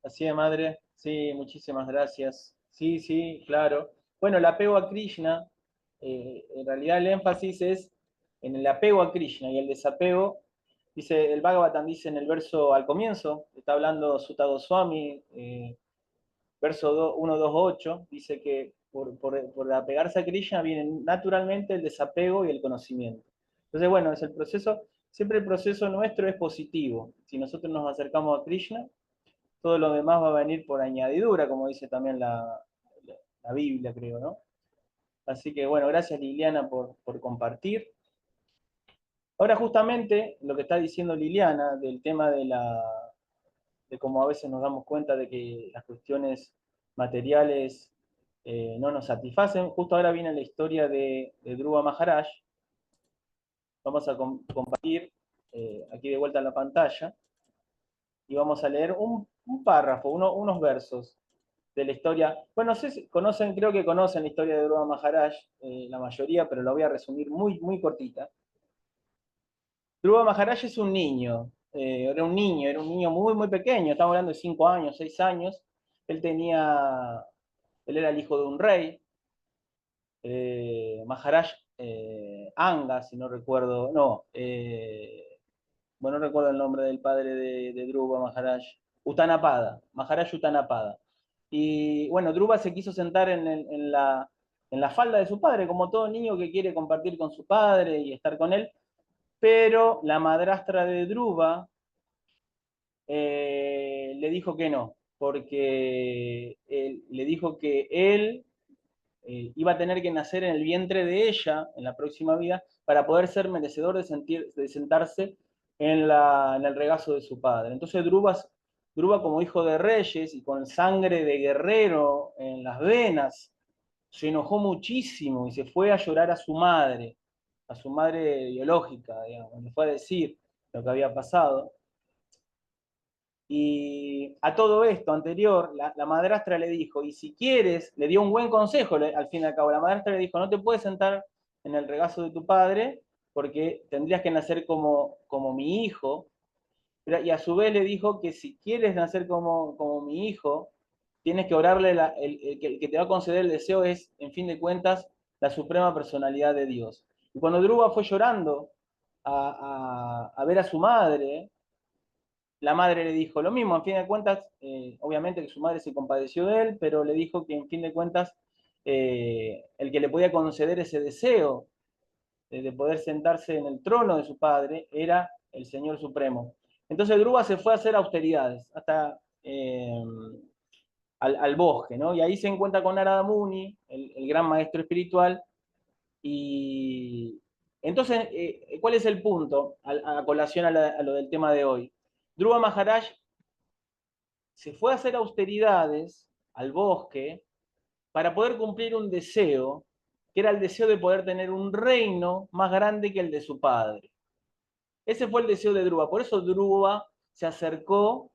Así es, madre. Sí, muchísimas gracias. Sí, sí, claro. Bueno, el apego a Krishna, en realidad el énfasis es en el apego a Krishna y el desapego. Dice, el Bhagavatam dice en el verso al comienzo, está hablando Sutta Goswami, verso 128, dice que por apegarse a Krishna viene naturalmente el desapego y el conocimiento. Entonces, bueno, es el proceso, siempre el proceso nuestro es positivo. Si nosotros nos acercamos a Krishna, todo lo demás va a venir por añadidura, como dice también la Biblia, creo, ¿no? Así que bueno, gracias Liliana por compartir. Ahora justamente lo que está diciendo Liliana del tema de cómo a veces nos damos cuenta de que las cuestiones materiales no nos satisfacen, justo ahora viene la historia de Dhruva Maharaj. Vamos a compartir aquí de vuelta en la pantalla y vamos a leer un párrafo, unos versos de la historia. Bueno, no sé si conocen, creo que conocen la historia de Dhruva Maharaj, la mayoría, pero la voy a resumir muy, muy cortita. Dhruva Maharaj es un niño, era un niño muy, muy pequeño, estamos hablando de 5 años, 6 años. Él él era el hijo de un rey, Maharaj Anga, si no recuerdo, no, bueno, no recuerdo el nombre del padre de Dhruva Maharaj, Utanapada, Maharaj Utanapada. Y bueno, Dhruva se quiso sentar en la falda de su padre, como todo niño que quiere compartir con su padre y estar con él, pero la madrastra de Dhruva le dijo que no, porque le dijo que él iba a tener que nacer en el vientre de ella en la próxima vida para poder ser merecedor de sentarse en el regazo de su padre. Entonces Dhruva como hijo de reyes y con sangre de guerrero en las venas, se enojó muchísimo y se fue a llorar a su madre biológica, digamos, le fue a decir lo que había pasado. Y a todo esto anterior, la madrastra le dijo, y si quieres, le dio un buen consejo al fin y al cabo. La madrastra le dijo, no te puedes sentar en el regazo de tu padre porque tendrías que nacer como mi hijo. Y a su vez le dijo que si quieres nacer como mi hijo, tienes que orarle, el que te va a conceder el deseo es, en fin de cuentas, la suprema personalidad de Dios. Y cuando Dhruva fue llorando a ver a su madre, la madre le dijo lo mismo, en fin de cuentas, obviamente que su madre se compadeció de él, pero le dijo que en fin de cuentas el que le podía conceder ese deseo de poder sentarse en el trono de su padre era el Señor Supremo. Entonces Dhruva se fue a hacer austeridades hasta al bosque, ¿no? Y ahí se encuentra con Narada Muni, el gran maestro espiritual, y entonces, ¿cuál es el punto a colación a lo del tema de hoy? Dhruva Maharaj se fue a hacer austeridades al bosque para poder cumplir un deseo, que era el deseo de poder tener un reino más grande que el de su padre. Ese fue el deseo de Dhruva, por eso Dhruva se acercó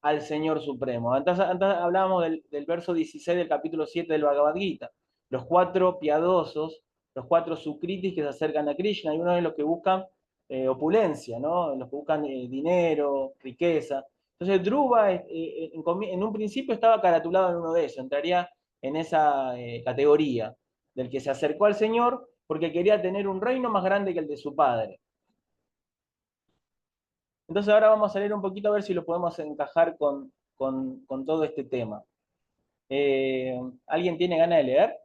al Señor Supremo. Entonces hablábamos del verso 16 del capítulo 7 del Bhagavad Gita, los 4 piadosos, los 4 sukritis que se acercan a Krishna, y uno de los que buscan opulencia, ¿no? Los que buscan dinero, riqueza. Entonces Dhruva en un principio estaba caratulado en uno de esos, entraría en esa categoría del que se acercó al Señor porque quería tener un reino más grande que el de su padre. Entonces ahora vamos a leer un poquito a ver si lo podemos encajar con todo este tema. ¿Alguien tiene ganas de leer?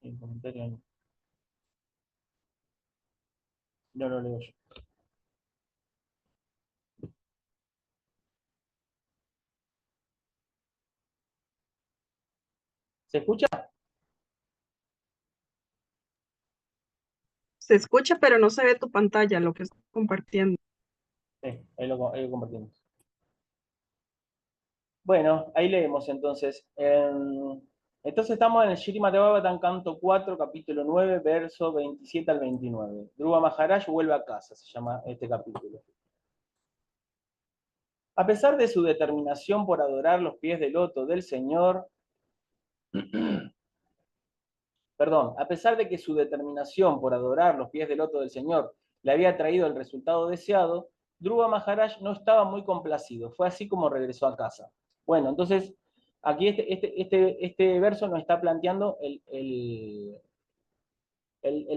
El comentario no lo leo yo. ¿Se escucha? Se escucha, pero no se ve tu pantalla, lo que estás compartiendo. Sí, ahí lo compartimos. Bueno, ahí leemos entonces. Entonces estamos en el Srimad Bhagavatam, canto 4, capítulo 9, verso 27 al 29. Dhruva Maharaj vuelve a casa, se llama este capítulo. A pesar de su determinación por adorar los pies del loto del Señor, perdón, a pesar de que su determinación por adorar los pies del loto del Señor le había traído el resultado deseado, Dhruva Maharaj no estaba muy complacido. Fue así como regresó a casa. Bueno, entonces, aquí este verso nos está planteando el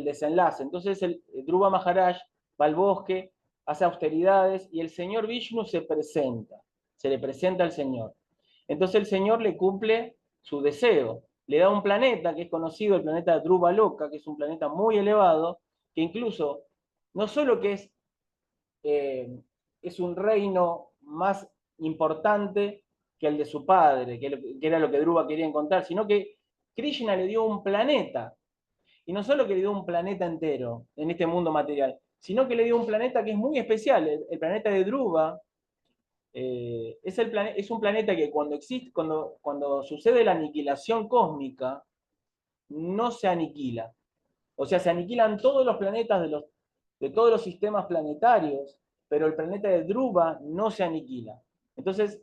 desenlace. Entonces, Dhruva Maharaj va al bosque, hace austeridades, y el señor Vishnu se le presenta al Señor. Entonces el Señor le cumple su deseo, le da un planeta que es conocido, el planeta Dhruva Loka, que es un planeta muy elevado, que incluso no solo que es un reino más importante que el de su padre, que era lo que Dhruva quería encontrar, sino que Krishna le dio un planeta, y no solo que le dio un planeta entero en este mundo material, sino que le dio un planeta que es muy especial, el planeta de Dhruva. Es un planeta que cuando sucede la aniquilación cósmica, no se aniquila. O sea, se aniquilan todos los planetas de todos los sistemas planetarios, pero el planeta de Dhruva no se aniquila. Entonces,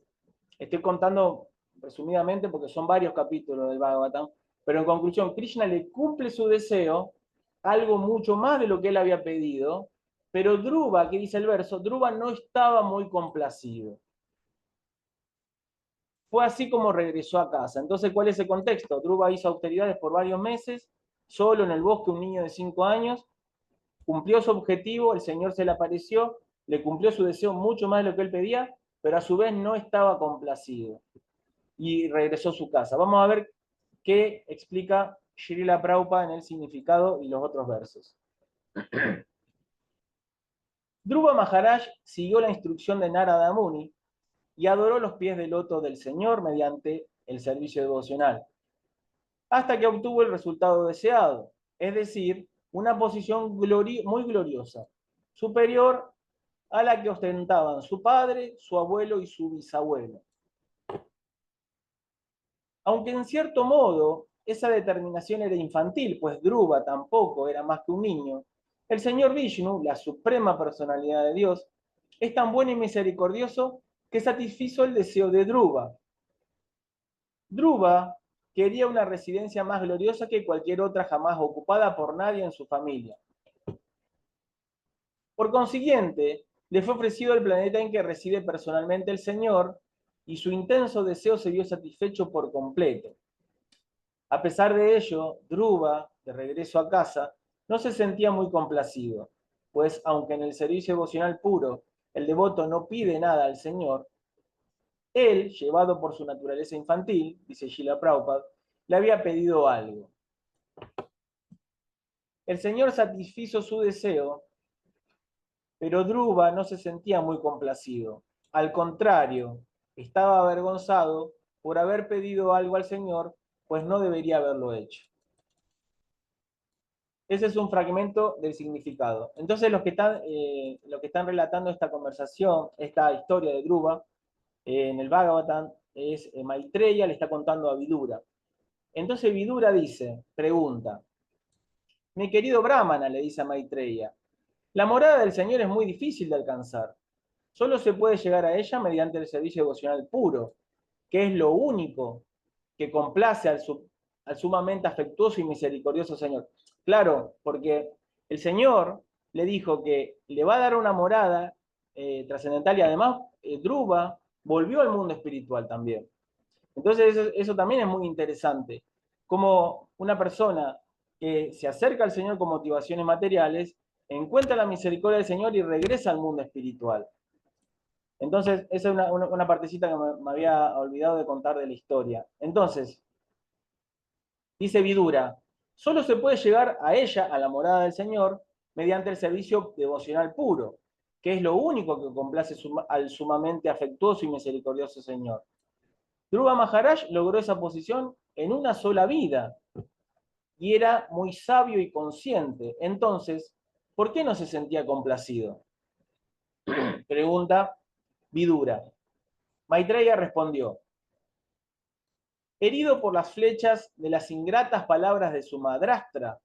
estoy contando resumidamente porque son varios capítulos del Bhagavatam, pero en conclusión, Krishna le cumple su deseo, algo mucho más de lo que él había pedido, pero Dhruva, que dice el verso, Dhruva no estaba muy complacido. Fue así como regresó a casa. Entonces, ¿cuál es el contexto? Dhruva hizo austeridades por varios meses, solo en el bosque, un niño de 5 años, cumplió su objetivo, el Señor se le apareció, le cumplió su deseo mucho más de lo que él pedía, pero a su vez no estaba complacido. Y regresó a su casa. Vamos a ver qué explica Srila Prabhupada en el significado y los otros versos. Dhruva Maharaj siguió la instrucción de Narada Muni y adoró los pies del loto del Señor mediante el servicio devocional, hasta que obtuvo el resultado deseado, es decir, una posición muy gloriosa, superior a la que ostentaban su padre, su abuelo y su bisabuelo. Aunque en cierto modo esa determinación era infantil, pues Dhruva tampoco era más que un niño, el señor Vishnu, la suprema personalidad de Dios, es tan bueno y misericordioso que satisfizo el deseo de Dhruva. Dhruva quería una residencia más gloriosa que cualquier otra jamás ocupada por nadie en su familia. Por consiguiente, le fue ofrecido el planeta en que reside personalmente el Señor, y su intenso deseo se vio satisfecho por completo. A pesar de ello, Dhruva, de regreso a casa, no se sentía muy complacido, pues aunque en el servicio devocional puro el devoto no pide nada al Señor, él, llevado por su naturaleza infantil, dice Srila Prabhupada, le había pedido algo. El Señor satisfizo su deseo, pero Dhruva no se sentía muy complacido. Al contrario, estaba avergonzado por haber pedido algo al Señor, pues no debería haberlo hecho. Ese es un fragmento del significado. Entonces, los que están relatando esta conversación, esta historia de Dhruva, en el Bhagavatam, es Maitreya, le está contando a Vidura. Entonces Vidura pregunta, mi querido Brahmana, le dice a Maitreya, la morada del Señor es muy difícil de alcanzar. Solo se puede llegar a ella mediante el servicio devocional puro, que es lo único que complace al sumamente afectuoso y misericordioso Señor. Claro, porque el Señor le dijo que le va a dar una morada trascendental, y además Dhruva volvió al mundo espiritual también. Entonces eso también es muy interesante, como una persona que se acerca al Señor con motivaciones materiales, encuentra la misericordia del Señor y regresa al mundo espiritual. Entonces, esa es una partecita que me había olvidado de contar de la historia. Entonces, dice Vidura, solo se puede llegar a ella, a la morada del Señor, mediante el servicio devocional puro, que es lo único que complace al sumamente afectuoso y misericordioso Señor. Dhruva Maharaj logró esa posición en una sola vida y era muy sabio y consciente. Entonces, ¿por qué no se sentía complacido? Pregunta Vidura. Maitreya respondió: herido por las flechas de las ingratas palabras de su madrastra,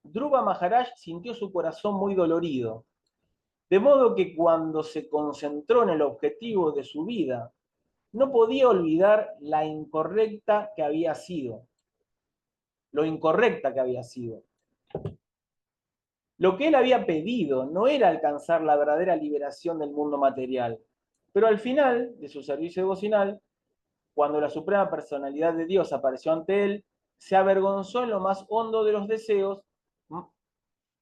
Dhruva Maharaj sintió su corazón muy dolorido, de modo que cuando se concentró en el objetivo de su vida, no podía olvidar la incorrecta que había sido, lo incorrecta que había sido. Lo que él había pedido no era alcanzar la verdadera liberación del mundo material, pero al final de su servicio devocional, cuando la suprema personalidad de Dios apareció ante él, se avergonzó en lo más hondo de los deseos,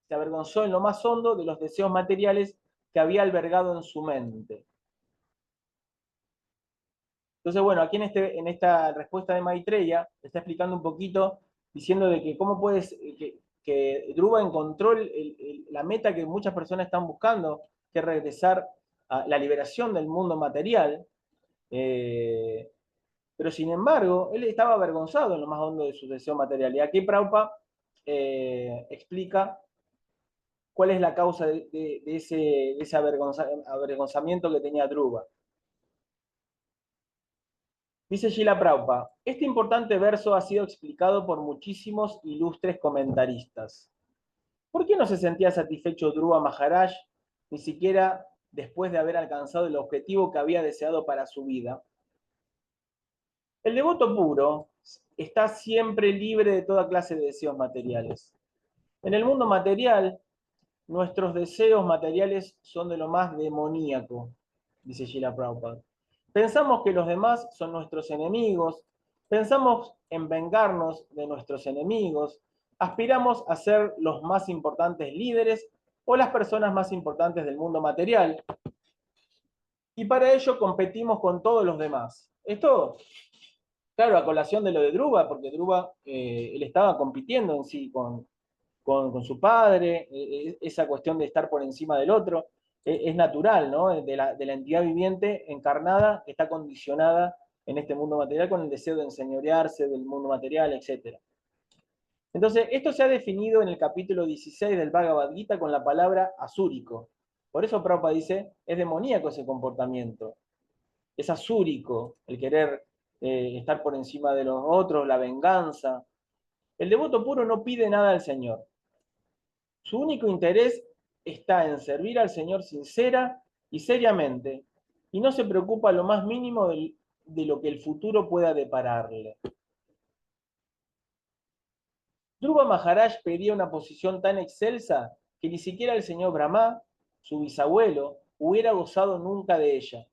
se avergonzó en lo más hondo de los deseos materiales que había albergado en su mente. Entonces, bueno, aquí en esta respuesta de Maitreya está explicando un poquito, diciendo de que cómo puedes, que Dhruva encontró la meta que muchas personas están buscando, que es regresar a la liberación del mundo material, pero sin embargo, él estaba avergonzado en lo más hondo de su deseo material. Y aquí Prabhupada explica cuál es la causa de ese avergonzamiento que tenía Dhruva. Dice Srila Prabhupada, este importante verso ha sido explicado por muchísimos ilustres comentaristas. ¿Por qué no se sentía satisfecho Dhruva Maharaj, ni siquiera después de haber alcanzado el objetivo que había deseado para su vida? El devoto puro está siempre libre de toda clase de deseos materiales. En el mundo material, nuestros deseos materiales son de lo más demoníaco, dice Srila Prabhupada. Pensamos que los demás son nuestros enemigos, pensamos en vengarnos de nuestros enemigos, aspiramos a ser los más importantes líderes o las personas más importantes del mundo material, y para ello competimos con todos los demás. Esto, claro, a colación de lo de Dhruva, porque Dhruva, él estaba compitiendo en sí con su padre, esa cuestión de estar por encima del otro, es natural, ¿no? De la entidad viviente encarnada que está condicionada en este mundo material con el deseo de enseñorearse del mundo material, etc. Entonces, esto se ha definido en el capítulo 16 del Bhagavad Gita con la palabra asúrico. Por eso Prabhupada dice, es demoníaco ese comportamiento. Es asúrico el querer estar por encima de los otros, la venganza. El devoto puro no pide nada al Señor. Su único interés está en servir al Señor sincera y seriamente, y no se preocupa lo más mínimo de lo que el futuro pueda depararle. Dhruva Maharaj pedía una posición tan excelsa que ni siquiera el señor Brahma, su bisabuelo, hubiera gozado nunca de ella.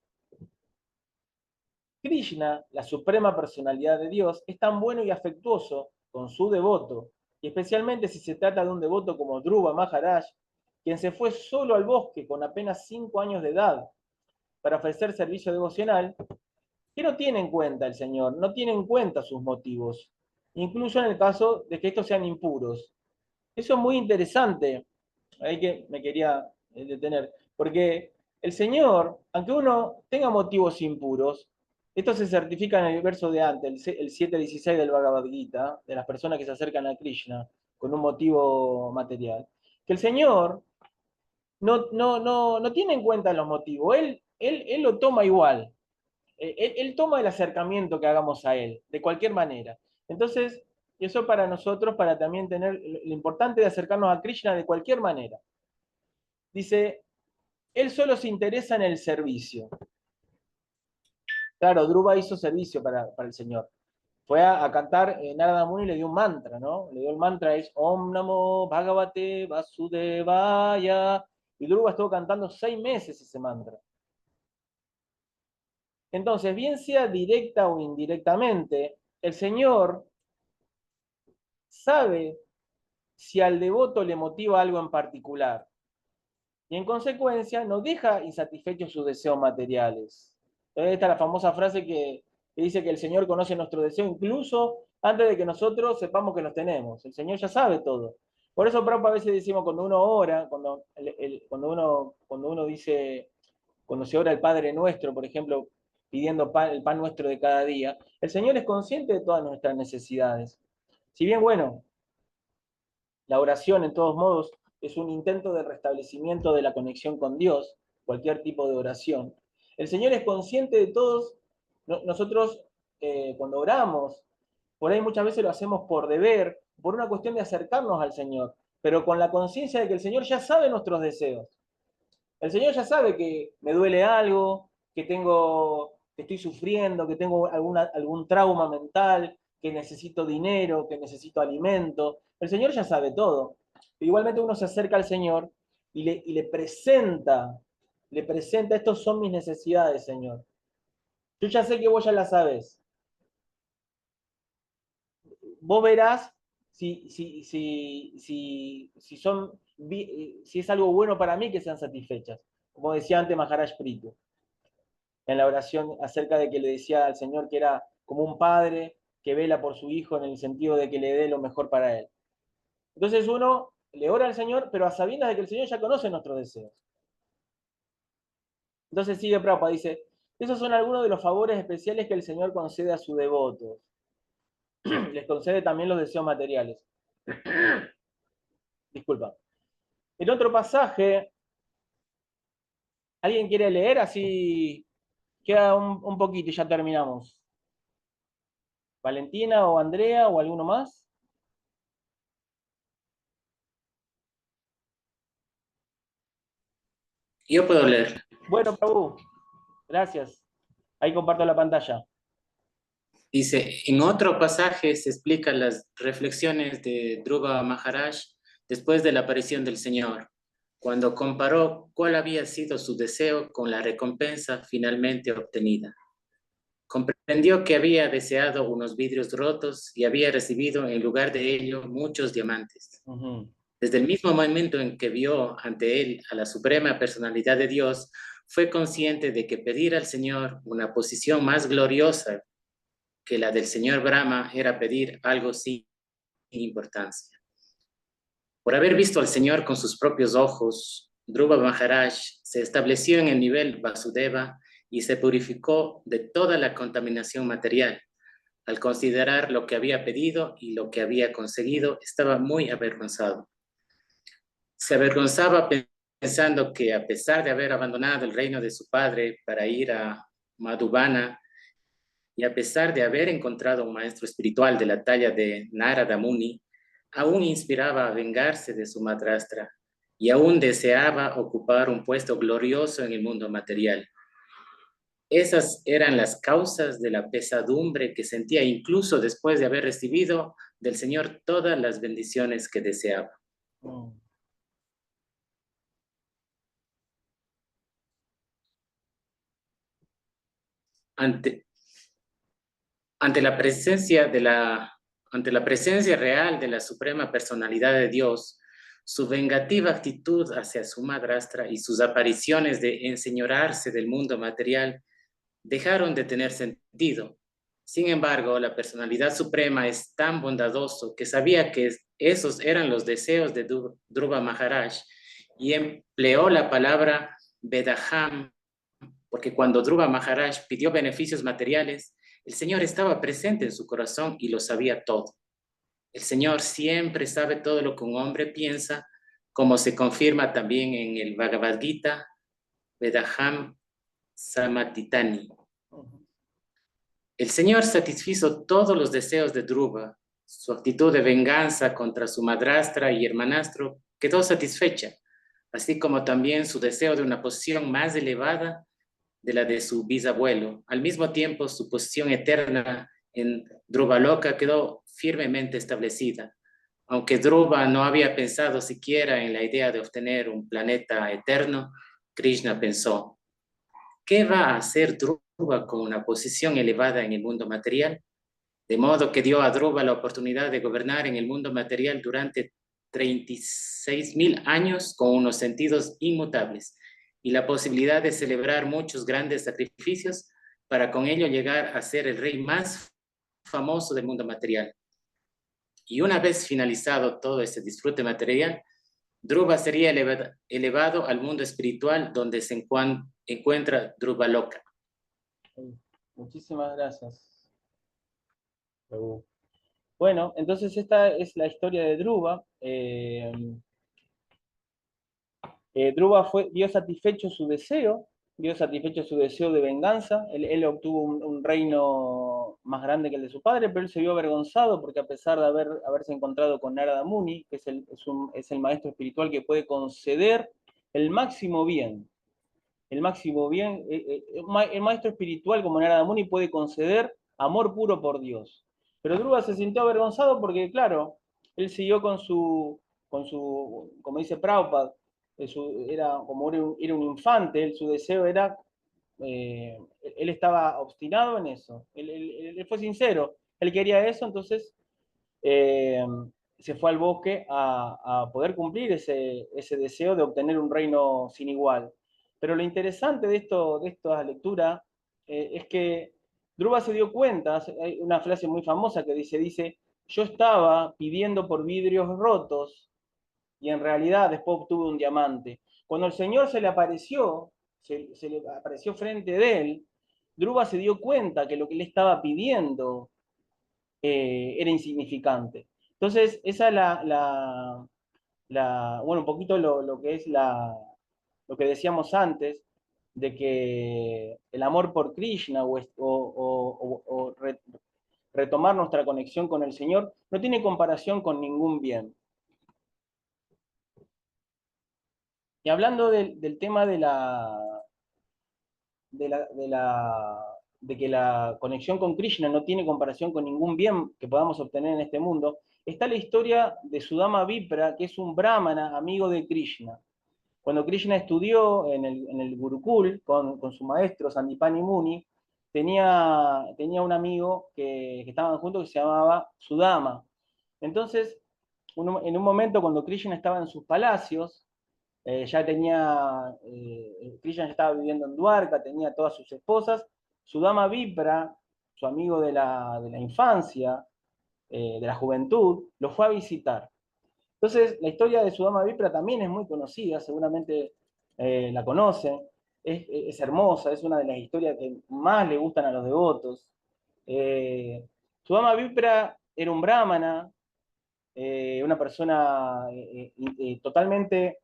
Krishna, la suprema personalidad de Dios, es tan bueno y afectuoso con su devoto, y especialmente si se trata de un devoto como Dhruva Maharaj, quien se fue solo al bosque con apenas 5 años de edad para ofrecer servicio devocional, que no tiene en cuenta el Señor, no tiene en cuenta sus motivos, incluso en el caso de que estos sean impuros. Eso es muy interesante, ahí que me quería detener, porque el Señor, aunque uno tenga motivos impuros, esto se certifica en el verso de antes, el 7.16 del Bhagavad Gita, de las personas que se acercan a Krishna con un motivo material, que el Señor no tiene en cuenta los motivos, él lo toma igual, él toma el acercamiento que hagamos a Él, de cualquier manera. Entonces, eso para nosotros, para también tener lo importante de acercarnos a Krishna de cualquier manera. Dice, Él solo se interesa en el servicio. Claro, Dhruva hizo servicio para el Señor. Fue a cantar, Narada Muni le dio un mantra, ¿no? Le dio el mantra, es Om Namo Bhagavate Vasudevaya. Y Dhruva estuvo cantando 6 meses ese mantra. Entonces, bien sea directa o indirectamente, el Señor sabe si al devoto le motiva algo en particular. Y en consecuencia no deja insatisfechos sus deseos materiales. Entonces, esta es la famosa frase que dice que el Señor conoce nuestro deseo incluso antes de que nosotros sepamos que los tenemos. El Señor ya sabe todo. Por eso, Prabhupada, a veces decimos cuando uno ora, cuando uno dice, cuando se ora el Padre Nuestro, por ejemplo, pidiendo el pan nuestro de cada día, el Señor es consciente de todas nuestras necesidades. Si bien, bueno, la oración en todos modos es un intento de restablecimiento de la conexión con Dios, cualquier tipo de oración, el Señor es consciente de todos. Nosotros cuando oramos, por ahí muchas veces lo hacemos por deber, por una cuestión de acercarnos al Señor, pero con la conciencia de que el Señor ya sabe nuestros deseos. El Señor ya sabe que me duele algo, que estoy sufriendo, que tengo algún trauma mental, que necesito dinero, que necesito alimento. El Señor ya sabe todo. Pero igualmente uno se acerca al Señor y le presenta, estos son mis necesidades, Señor. Yo ya sé que vos ya las sabes. Vos verás si es algo bueno para mí que sean satisfechas. Como decía antes Maharaj Pritu, en la oración acerca de que le decía al Señor que era como un padre que vela por su hijo en el sentido de que le dé lo mejor para él. Entonces uno le ora al Señor, pero a sabiendas de que el Señor ya conoce nuestros deseos. Entonces sigue Prabhupada, dice, esos son algunos de los favores especiales que el Señor concede a sus devotos. Les concede también los deseos materiales. Disculpa. El otro pasaje, ¿alguien quiere leer? Así queda un poquito y ya terminamos. ¿Valentina o Andrea o alguno más? Yo puedo leer. Bueno, Prabhu, gracias. Ahí comparto la pantalla. Dice, en otro pasaje se explican las reflexiones de Dhruva Maharaj después de la aparición del Señor, cuando comparó cuál había sido su deseo con la recompensa finalmente obtenida. Comprendió que había deseado unos vidrios rotos y había recibido en lugar de ello muchos diamantes. Desde el mismo momento en que vio ante él a la suprema personalidad de Dios, fue consciente de que pedir al Señor una posición más gloriosa que la del señor Brahma era pedir algo sin importancia. Por haber visto al Señor con sus propios ojos, Dhruva Maharaj se estableció en el nivel Vasudeva y se purificó de toda la contaminación material. Al considerar lo que había pedido y lo que había conseguido, estaba muy avergonzado. Se avergonzaba pensando que a pesar de haber abandonado el reino de su padre para ir a Madhuvana, y a pesar de haber encontrado un maestro espiritual de la talla de Narada Muni, aún inspiraba a vengarse de su madrastra y aún deseaba ocupar un puesto glorioso en el mundo material. Esas eran las causas de la pesadumbre que sentía incluso después de haber recibido del Señor todas las bendiciones que deseaba. Ante la presencia real de la suprema personalidad de Dios, su vengativa actitud hacia su madrastra y sus apariciones de enseñorarse del mundo material dejaron de tener sentido. Sin embargo, la personalidad suprema es tan bondadoso que sabía que esos eran los deseos de Dhruva Maharaj y empleó la palabra Vedaham, porque cuando Dhruva Maharaj pidió beneficios materiales, el Señor estaba presente en su corazón y lo sabía todo. El Señor siempre sabe todo lo que un hombre piensa, como se confirma también en el Bhagavad Gita, Vedaham Samatitani. El Señor satisfizo todos los deseos de Dhruva. Su actitud de venganza contra su madrastra y hermanastro quedó satisfecha, así como también su deseo de una posición más elevada de la de su bisabuelo. Al mismo tiempo, su posición eterna en Dhruvaloka quedó firmemente establecida. Aunque Dhruva no había pensado siquiera en la idea de obtener un planeta eterno, Krishna pensó, ¿qué va a hacer Dhruva con una posición elevada en el mundo material? De modo que dio a Dhruva la oportunidad de gobernar en el mundo material durante 36,000 años con unos sentidos inmutables y la posibilidad de celebrar muchos grandes sacrificios para con ello llegar a ser el rey más famoso del mundo material. Y una vez finalizado todo este disfrute material, Dhruva sería elevado al mundo espiritual donde se encuentra Dhruvaloka. Muchísimas gracias, Prabhu. Bueno, entonces esta es la historia de Dhruva. Dhruva vio satisfecho su deseo de venganza. Él obtuvo un reino más grande que el de su padre, pero él se vio avergonzado porque a pesar de haberse encontrado con Narada Muni, que es el maestro espiritual que puede conceder el máximo bien, el máximo bien, el maestro espiritual como Narada Muni puede conceder amor puro por Dios. Pero Dhruva se sintió avergonzado porque, claro, él siguió como dice Prabhupada, era como era un infante, su deseo era, él estaba obstinado en eso, él fue sincero, él quería eso, entonces eh, se fue al bosque a poder cumplir ese deseo de obtener un reino sin igual. Pero lo interesante de esta lectura es que Dhruva se dio cuenta, hay una frase muy famosa que dice, yo estaba pidiendo por vidrios rotos y en realidad después obtuve un diamante. Cuando el Señor se le apareció frente de él, Dhruva se dio cuenta que lo que le estaba pidiendo era insignificante. Entonces, esa es bueno, un poquito lo que es lo que decíamos antes, de que el amor por Krishna retomar nuestra conexión con el Señor no tiene comparación con ningún bien. Y hablando del tema de que la conexión con Krishna no tiene comparación con ningún bien que podamos obtener en este mundo, está la historia de Sudama Vipra, que es un brahmana amigo de Krishna. Cuando Krishna estudió en el Gurukul con su maestro Sandipani Muni, tenía un amigo que estaban juntos que se llamaba Sudama. Entonces, en un momento cuando Krishna estaba en sus palacios, Krishna ya estaba viviendo en Dwarka, tenía todas sus esposas. Sudama Vipra, su amigo de la infancia, de la juventud, lo fue a visitar. Entonces, la historia de Sudama Vipra también es muy conocida, seguramente la conocen. Es hermosa, es una de las historias que más le gustan a los devotos. Sudama Vipra era un brahmana, una persona totalmente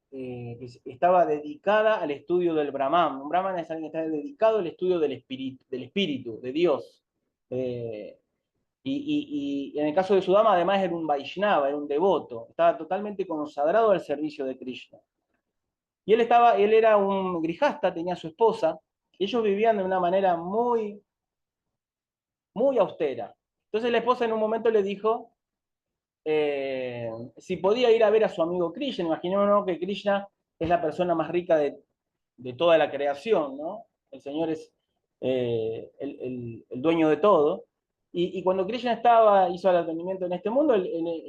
que estaba dedicada al estudio del Brahman. Un Brahman es alguien que está dedicado al estudio del espíritu de Dios. Eh, y en el caso de Sudama, además, era un Vaishnava, era un devoto, estaba totalmente consagrado al servicio de Krishna. Y él era un grijasta, tenía su esposa, y ellos vivían de una manera muy, muy austera. Entonces la esposa en un momento le dijo si podía ir a ver a su amigo Krishna. Imaginémonos que Krishna es la persona más rica de toda la creación, ¿no? El Señor es el dueño de todo. Y cuando Krishna hizo el advenimiento en este mundo,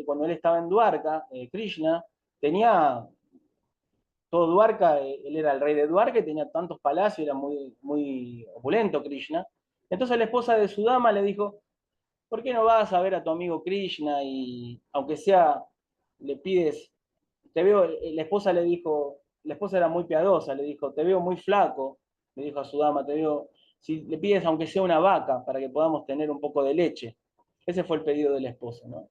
cuando él estaba en Dwarka, Krishna tenía todo Dwarka, él era el rey de Dwarka y tenía tantos palacios, era muy, muy opulento Krishna. Entonces la esposa de Sudama le dijo, ¿por qué no vas a ver a tu amigo Krishna y aunque sea le pides, la esposa le dijo, la esposa era muy piadosa, le dijo, te veo muy flaco, le dijo a su dama, te veo, si le pides aunque sea una vaca para que podamos tener un poco de leche. Ese fue el pedido de la esposa, ¿no?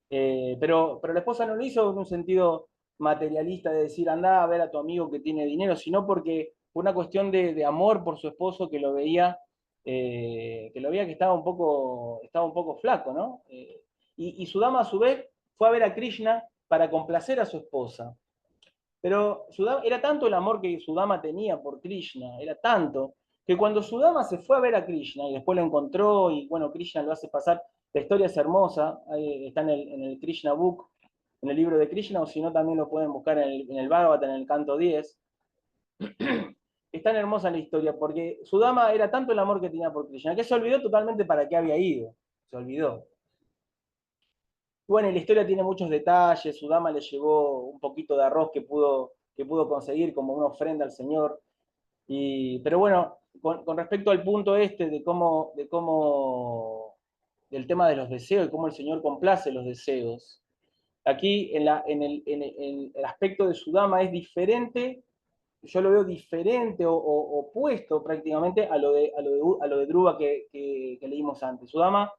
Pero la esposa no lo hizo en un sentido materialista de decir, anda a ver a tu amigo que tiene dinero, sino porque fue una cuestión de amor por su esposo que estaba un poco flaco, ¿no? Y su dama a su vez fue a ver a Krishna para complacer a su esposa. Pero era tanto el amor que Sudama tenía por Krishna, era tanto, que cuando Sudama se fue a ver a Krishna y después lo encontró y bueno, Krishna lo hace pasar, la historia es hermosa, está en el Krishna Book, en el libro de Krishna, o si no también lo pueden buscar en el Bhagavata, en el canto 10. Es tan hermosa la historia, porque Sudama era tanto el amor que tenía por Krishna, que se olvidó totalmente para qué había ido, se olvidó. Bueno, y la historia tiene muchos detalles, Sudama le llevó un poquito de arroz que pudo conseguir como una ofrenda al Señor. Pero bueno, con respecto al punto este del tema de los deseos y cómo el Señor complace los deseos, aquí en el aspecto de Sudama es diferente, yo lo veo diferente o opuesto prácticamente a lo de Dhruva que leímos antes. Sudama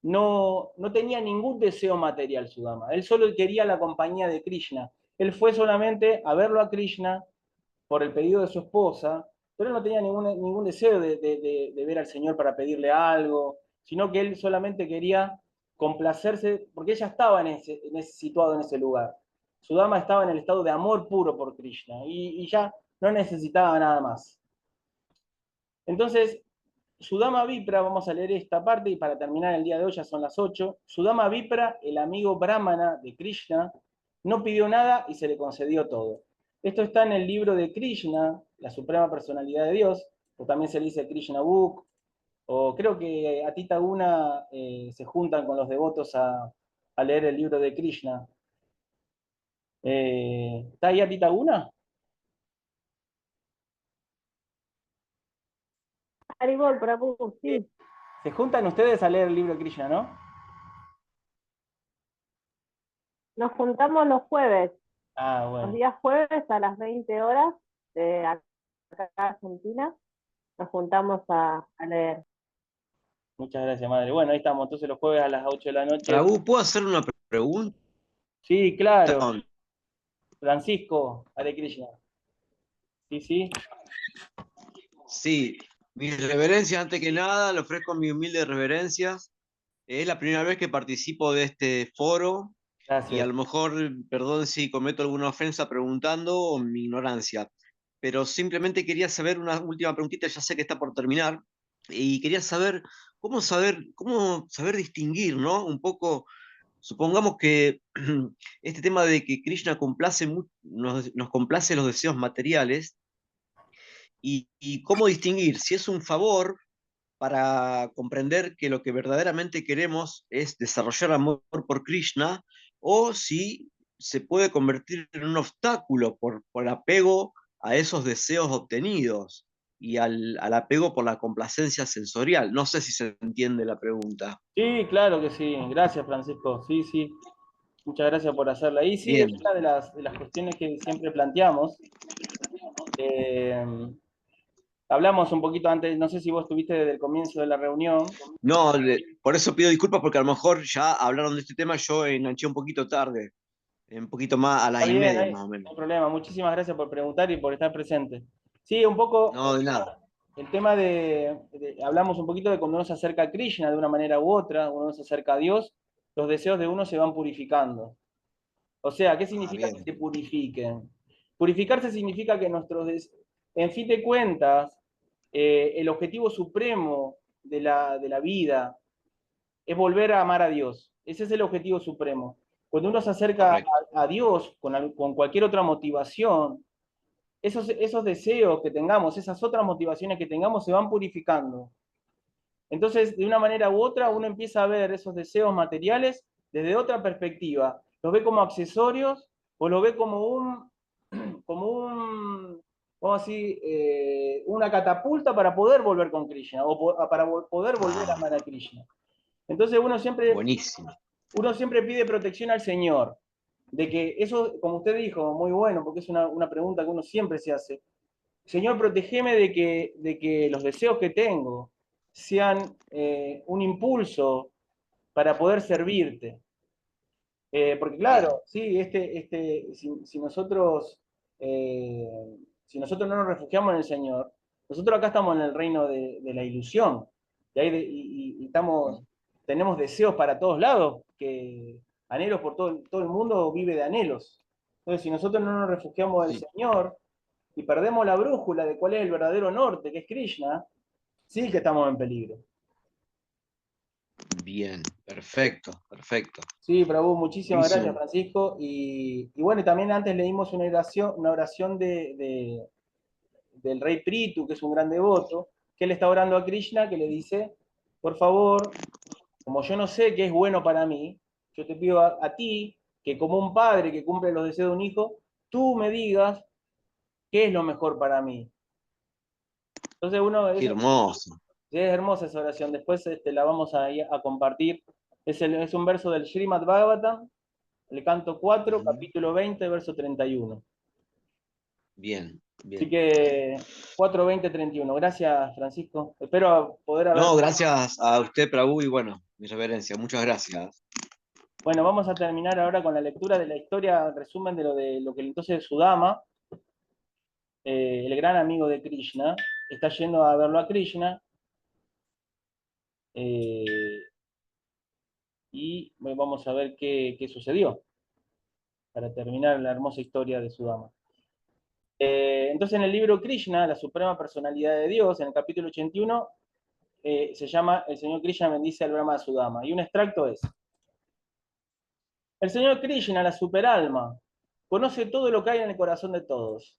no tenía ningún deseo material, Sudama. Él solo quería la compañía de Krishna. Él fue solamente a verlo a Krishna por el pedido de su esposa, pero él no tenía ningún deseo de ver al Señor para pedirle algo, sino que él solamente quería complacerse, porque ella estaba situado en ese lugar. Sudama estaba en el estado de amor puro por Krishna y ya no necesitaba nada más. Entonces, Sudama Vipra, vamos a leer esta parte y para terminar el día de hoy ya son las 8. Sudama Vipra, el amigo brahmana de Krishna, no pidió nada y se le concedió todo. Esto está en el libro de Krishna, la Suprema Personalidad de Dios, o también se le dice Krishna Book, o creo que Atita Guna se juntan con los devotos a leer el libro de Krishna. ¿Está ahí Atita Guna? Haribol, Prabhu, sí. Se juntan ustedes a leer el libro de Krishna, ¿no? Nos juntamos los jueves, Ah, los bueno. días jueves a las 20 horas de acá Argentina. Nos juntamos a leer. Muchas gracias, madre. Bueno, ahí estamos. Entonces los jueves a las 8 de la noche. Prabhu, ¿puedo hacer una pregunta? Sí, claro. Francisco, Hare Krishna. Sí, sí. Sí, mi reverencia, antes que nada, le ofrezco mi humilde reverencia. Es la primera vez que participo de este foro y a Gracias. lo mejor, perdón si cometo alguna ofensa preguntando o mi ignorancia, pero simplemente quería saber una última preguntita, ya sé que está por terminar, y quería saber cómo saber distinguir, ¿no? Un poco, supongamos que este tema de que Krishna nos complace los deseos materiales, y cómo distinguir si es un favor para comprender que lo que verdaderamente queremos es desarrollar amor por Krishna, o si se puede convertir en un obstáculo por apego a esos deseos obtenidos y al apego por la complacencia sensorial. No sé si se entiende la pregunta. Sí, claro que sí. Gracias, Francisco. Sí, sí. Muchas gracias por hacerla. Y sí, es Bien. una de las cuestiones que siempre planteamos. Eh, hablamos un poquito antes, no sé si vos estuviste desde el comienzo de la reunión. No, por eso pido disculpas porque a lo mejor ya hablaron de este tema, yo enganché un poquito tarde, un poquito más a las Está y bien, no media hay, más o no menos. hay problema. Muchísimas gracias por preguntar y por estar presente. Sí, un poco No, de nada. el tema hablamos un poquito de cuando uno se acerca a Krishna de una manera u otra, uno se acerca a Dios, los deseos de uno se van purificando. O sea, ¿qué Ah, significa que bien. se purifiquen? Purificarse significa que en fin de cuentas, el objetivo supremo de la vida es volver a amar a Dios. Ese es el objetivo supremo. Cuando uno se acerca Correcto. a Dios con cualquier otra motivación, esos deseos que tengamos, esas otras motivaciones que tengamos, se van purificando. Entonces, de una manera u otra, uno empieza a ver esos deseos materiales desde otra perspectiva. Los ve como accesorios o lo ve vamos a decir, una catapulta para poder volver con Krishna o para poder volver a amar a Krishna. Entonces Buenísimo. uno siempre pide protección al Señor. De que eso, como usted dijo, muy bueno, porque es una pregunta que uno siempre se hace. Señor, protégeme de que los deseos que tengo sean un impulso para poder servirte. Porque Bien. claro, sí, si nosotros no nos refugiamos en el Señor, nosotros acá estamos en el reino de la ilusión. Y tenemos deseos para todos lados, anhelos por todo el mundo vive de anhelos. Entonces, si nosotros no nos refugiamos en el Sí. Señor y perdemos la brújula de cuál es el verdadero norte, que es Krishna, sí que estamos en peligro. Bien, perfecto, perfecto. Sí, Prabhu, muchísimas Buenísimo. gracias, Francisco. Y bueno, también antes leímos una oración del rey Pritu, que es un gran devoto, que él está orando a Krishna, que le dice, por favor, como yo no sé qué es bueno para mí, yo te pido a ti, que como un padre que cumple los deseos de un hijo, tú me digas qué es lo mejor para mí. Entonces Qué hermoso. es hermosa esa oración, después la vamos a compartir. Es un verso del Srimad Bhagavatam, el canto 4, capítulo 20, verso 31. Bien, Así bien. que 4:20:31. Gracias, Francisco. Espero poder haber... No, gracias a usted, Prabhu, y bueno, mi reverencia. Muchas gracias. Bueno, vamos a terminar ahora con la lectura de la historia, resumen de lo que entonces Sudama, el gran amigo de Krishna, está yendo a verlo a Krishna, y vamos a ver qué sucedió, para terminar la hermosa historia de Sudama. Entonces en el libro Krishna, la suprema personalidad de Dios, en el capítulo 81, se llama El Señor Krishna bendice al Brahma de Sudama, y un extracto es: el Señor Krishna, la superalma, conoce todo lo que hay en el corazón de todos.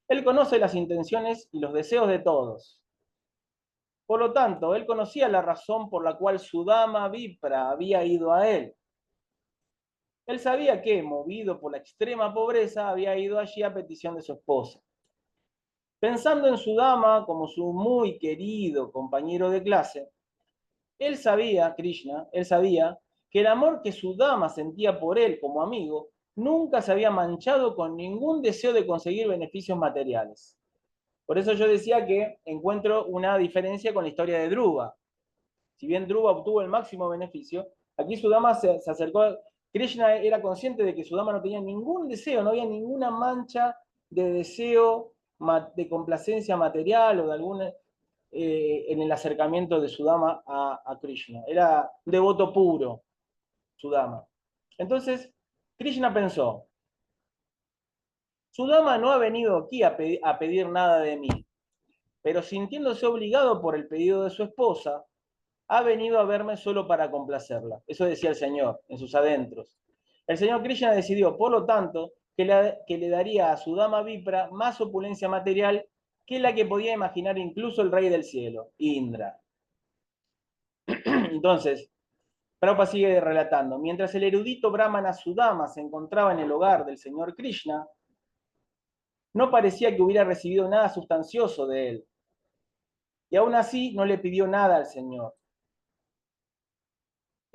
Él conoce las intenciones y los deseos de todos. Por lo tanto, él conocía la razón por la cual Sudama Vipra había ido a él. Él sabía que, movido por la extrema pobreza, había ido allí a petición de su esposa. Pensando en Sudama como su muy querido compañero de clase, él sabía, Krishna, él sabía que el amor que Sudama sentía por él como amigo nunca se había manchado con ningún deseo de conseguir beneficios materiales. Por eso yo decía que encuentro una diferencia con la historia de Dhruva. Si bien Dhruva obtuvo el máximo beneficio, aquí Sudama se acercó. Krishna era consciente de que Sudama no tenía ningún deseo, no había ninguna mancha de deseo, de complacencia material o de alguna en el acercamiento de Sudama a Krishna. Era un devoto puro, Sudama. Entonces, Krishna pensó: Sudama no ha venido aquí a pedir nada de mí, pero sintiéndose obligado por el pedido de su esposa, ha venido a verme solo para complacerla. Eso decía el Señor en sus adentros. El Señor Krishna decidió, por lo tanto, que le daría a Sudama Vipra más opulencia material que la que podía imaginar incluso el rey del cielo, Indra. Entonces, Prabhupada sigue relatando: mientras el erudito brahmana Sudama se encontraba en el hogar del Señor Krishna, no parecía que hubiera recibido nada sustancioso de él. Y aún así no le pidió nada al Señor.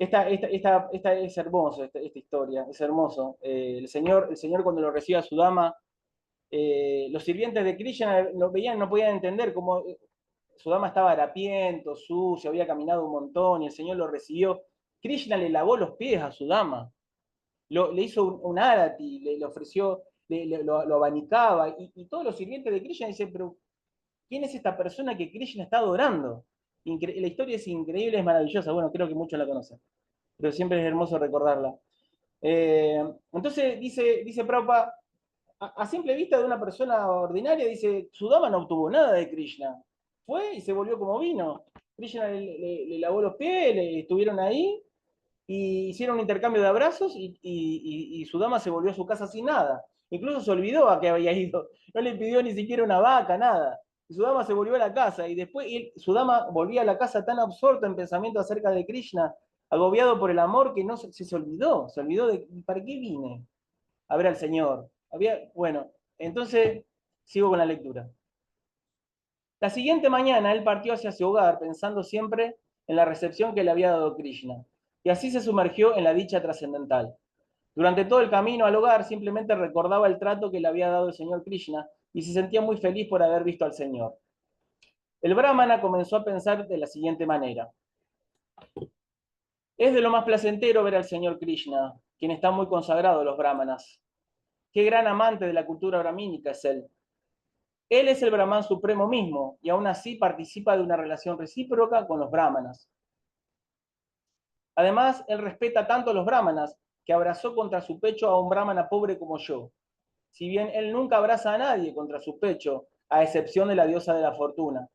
Esta es hermoso, esta historia, es hermoso. El Señor cuando lo recibe a Sudama, los sirvientes de Krishna lo veían, no podían entender cómo Sudama estaba harapiento, sucio, había caminado un montón, y el Señor lo recibió. Krishna le lavó los pies a Sudama, le hizo un arati, le ofreció, lo abanicaba, y todos los sirvientes de Krishna dicen: pero ¿quién es esta persona que Krishna está adorando? La historia es increíble, es maravillosa. Bueno, creo que muchos la conocen, pero siempre es hermoso recordarla. Entonces dice Prabhupada, a simple vista de una persona ordinaria, dice: Sudama no obtuvo nada de Krishna. Fue y se volvió como vino. Krishna le lavó los pies, estuvieron ahí, y hicieron un intercambio de abrazos, y Sudama se volvió a su casa sin nada. Incluso se olvidó a qué había ido. No le pidió ni siquiera una vaca, nada. Sudama se volvió a la casa, y después Sudama volvía a la casa tan absorto en pensamiento acerca de Krishna, agobiado por el amor, que no se olvidó de ¿para qué vine? A ver al Señor. Bueno, entonces sigo con la lectura. La siguiente mañana él partió hacia su hogar pensando siempre en la recepción que le había dado Krishna, y así se sumergió en la dicha trascendental. Durante todo el camino al hogar simplemente recordaba el trato que le había dado el Señor Krishna y se sentía muy feliz por haber visto al Señor. El brahmana comenzó a pensar de la siguiente manera: es de lo más placentero ver al Señor Krishna, quien está muy consagrado a los brahmanas. Qué gran amante de la cultura brahmínica es él. Él es el Brahman supremo mismo, y aún así participa de una relación recíproca con los brahmanas. Además, él respeta tanto a los brahmanas que abrazó contra su pecho a un brahmana pobre como yo. Si bien él nunca abraza a nadie contra su pecho, a excepción de la diosa de la fortuna.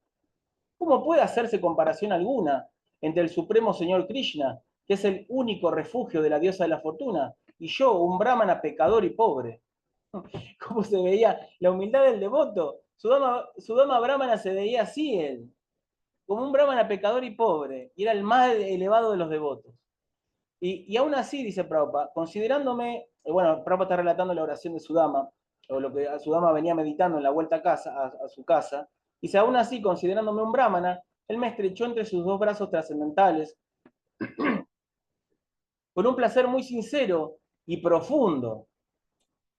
¿Cómo puede hacerse comparación alguna entre el supremo Señor Krishna, que es el único refugio de la diosa de la fortuna, y yo, un brahmana pecador y pobre? ¿Cómo se veía la humildad del devoto? Sudama Brahmana se veía así él, como un brahmana pecador y pobre, y era el más elevado de los devotos. Y aún así, dice Prabhupada, considerándome, bueno, Prabhupada está relatando la oración de Sudama, o lo que Sudama venía meditando en la vuelta a su casa, dice: aún así, considerándome un brahmana, él me estrechó entre sus dos brazos trascendentales con un placer muy sincero y profundo.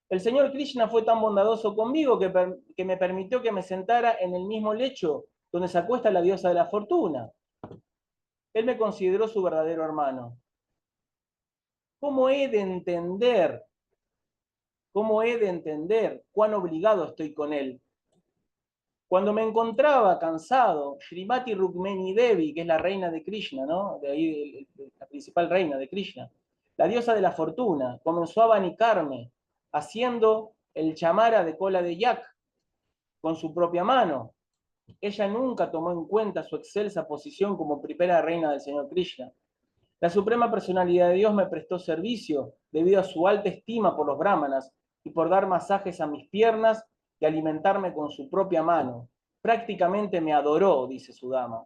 El señor Krishna fue tan bondadoso conmigo que me permitió que me sentara en el mismo lecho donde se acuesta la diosa de la fortuna. Él me consideró su verdadero hermano. ¿Cómo he de entender? ¿Cómo he de entender cuán obligado estoy con él? Cuando me encontraba cansado, Srimati Rukmini Devi, que es la reina de Krishna, ¿no? De ahí la principal reina de Krishna, la diosa de la fortuna, comenzó a abanicarme, haciendo el chamara de cola de yak con su propia mano. Ella nunca tomó en cuenta su excelsa posición como primera reina del Señor Krishna. La suprema personalidad de Dios me prestó servicio debido a su alta estima por los brahmanas y por dar masajes a mis piernas y alimentarme con su propia mano. Prácticamente me adoró, dice su dama.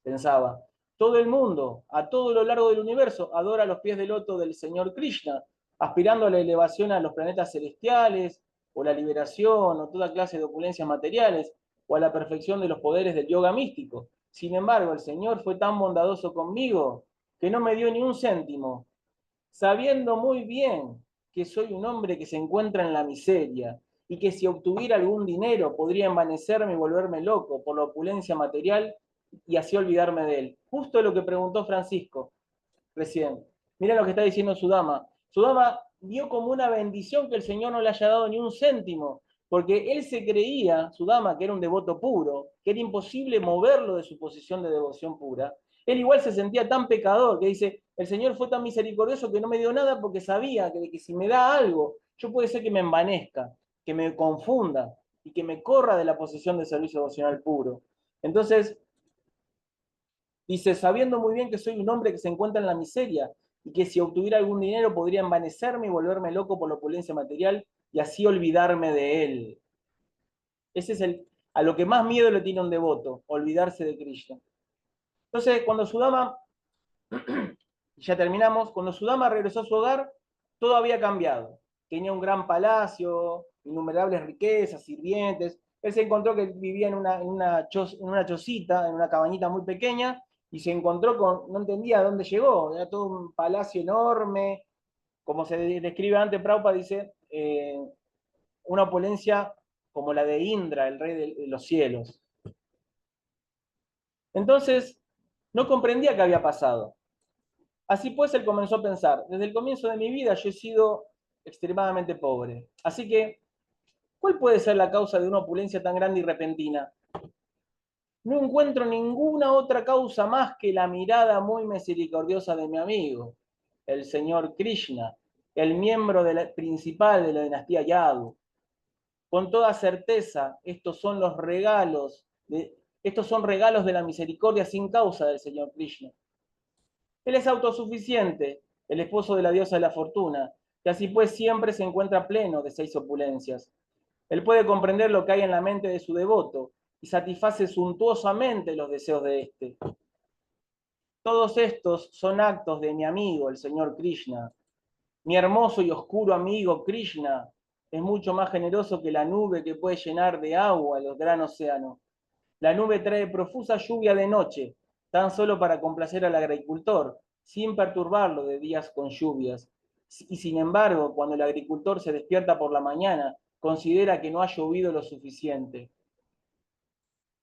Pensaba, todo el mundo, a todo lo largo del universo, adora los pies del loto del Señor Krishna, aspirando a la elevación a los planetas celestiales, o la liberación, o toda clase de opulencias materiales, o a la perfección de los poderes del yoga místico. Sin embargo, el Señor fue tan bondadoso conmigo que no me dio ni un céntimo, sabiendo muy bien que soy un hombre que se encuentra en la miseria y que si obtuviera algún dinero podría envanecerme y volverme loco por la opulencia material y así olvidarme de él. Justo lo que preguntó Francisco recién. Mira lo que está diciendo Sudama. Sudama vio como una bendición que el Señor no le haya dado ni un céntimo, porque él se creía, Sudama, que era un devoto puro, que era imposible moverlo de su posición de devoción pura. Él igual se sentía tan pecador que dice, el Señor fue tan misericordioso que no me dio nada porque sabía que si me da algo, yo puede ser que me envanezca, que me confunda y que me corra de la posición de servicio devocional puro. Entonces, dice, sabiendo muy bien que soy un hombre que se encuentra en la miseria y que si obtuviera algún dinero podría envanecerme y volverme loco por la opulencia material y así olvidarme de él. Ese es a lo que más miedo le tiene un devoto, olvidarse de Krishna. Entonces, cuando Sudama, ya terminamos, cuando Sudama regresó a su hogar, todo había cambiado. Tenía un gran palacio, innumerables riquezas, sirvientes. Él se encontró que vivía en una chocita, en una cabañita muy pequeña, y se encontró con, no entendía de dónde llegó, era todo un palacio enorme, como se describe antes, Prabhupada dice, una opulencia como la de Indra, el rey de los cielos. Entonces, no comprendía qué había pasado. Así pues, él comenzó a pensar, desde el comienzo de mi vida yo he sido extremadamente pobre. Así que, ¿cuál puede ser la causa de una opulencia tan grande y repentina? No encuentro ninguna otra causa más que la mirada muy misericordiosa de mi amigo, el señor Krishna, el miembro principal de la dinastía Yadu. Con toda certeza, estos son regalos de la misericordia sin causa del señor Krishna. Él es autosuficiente, el esposo de la diosa de la fortuna, que así pues siempre se encuentra pleno de 6 opulencias. Él puede comprender lo que hay en la mente de su devoto y satisface suntuosamente los deseos de éste. Todos estos son actos de mi amigo, el señor Krishna. Mi hermoso y oscuro amigo Krishna es mucho más generoso que la nube que puede llenar de agua el gran océano. La nube trae profusa lluvia de noche, tan solo para complacer al agricultor, sin perturbarlo de días con lluvias. Y sin embargo, cuando el agricultor se despierta por la mañana, considera que no ha llovido lo suficiente.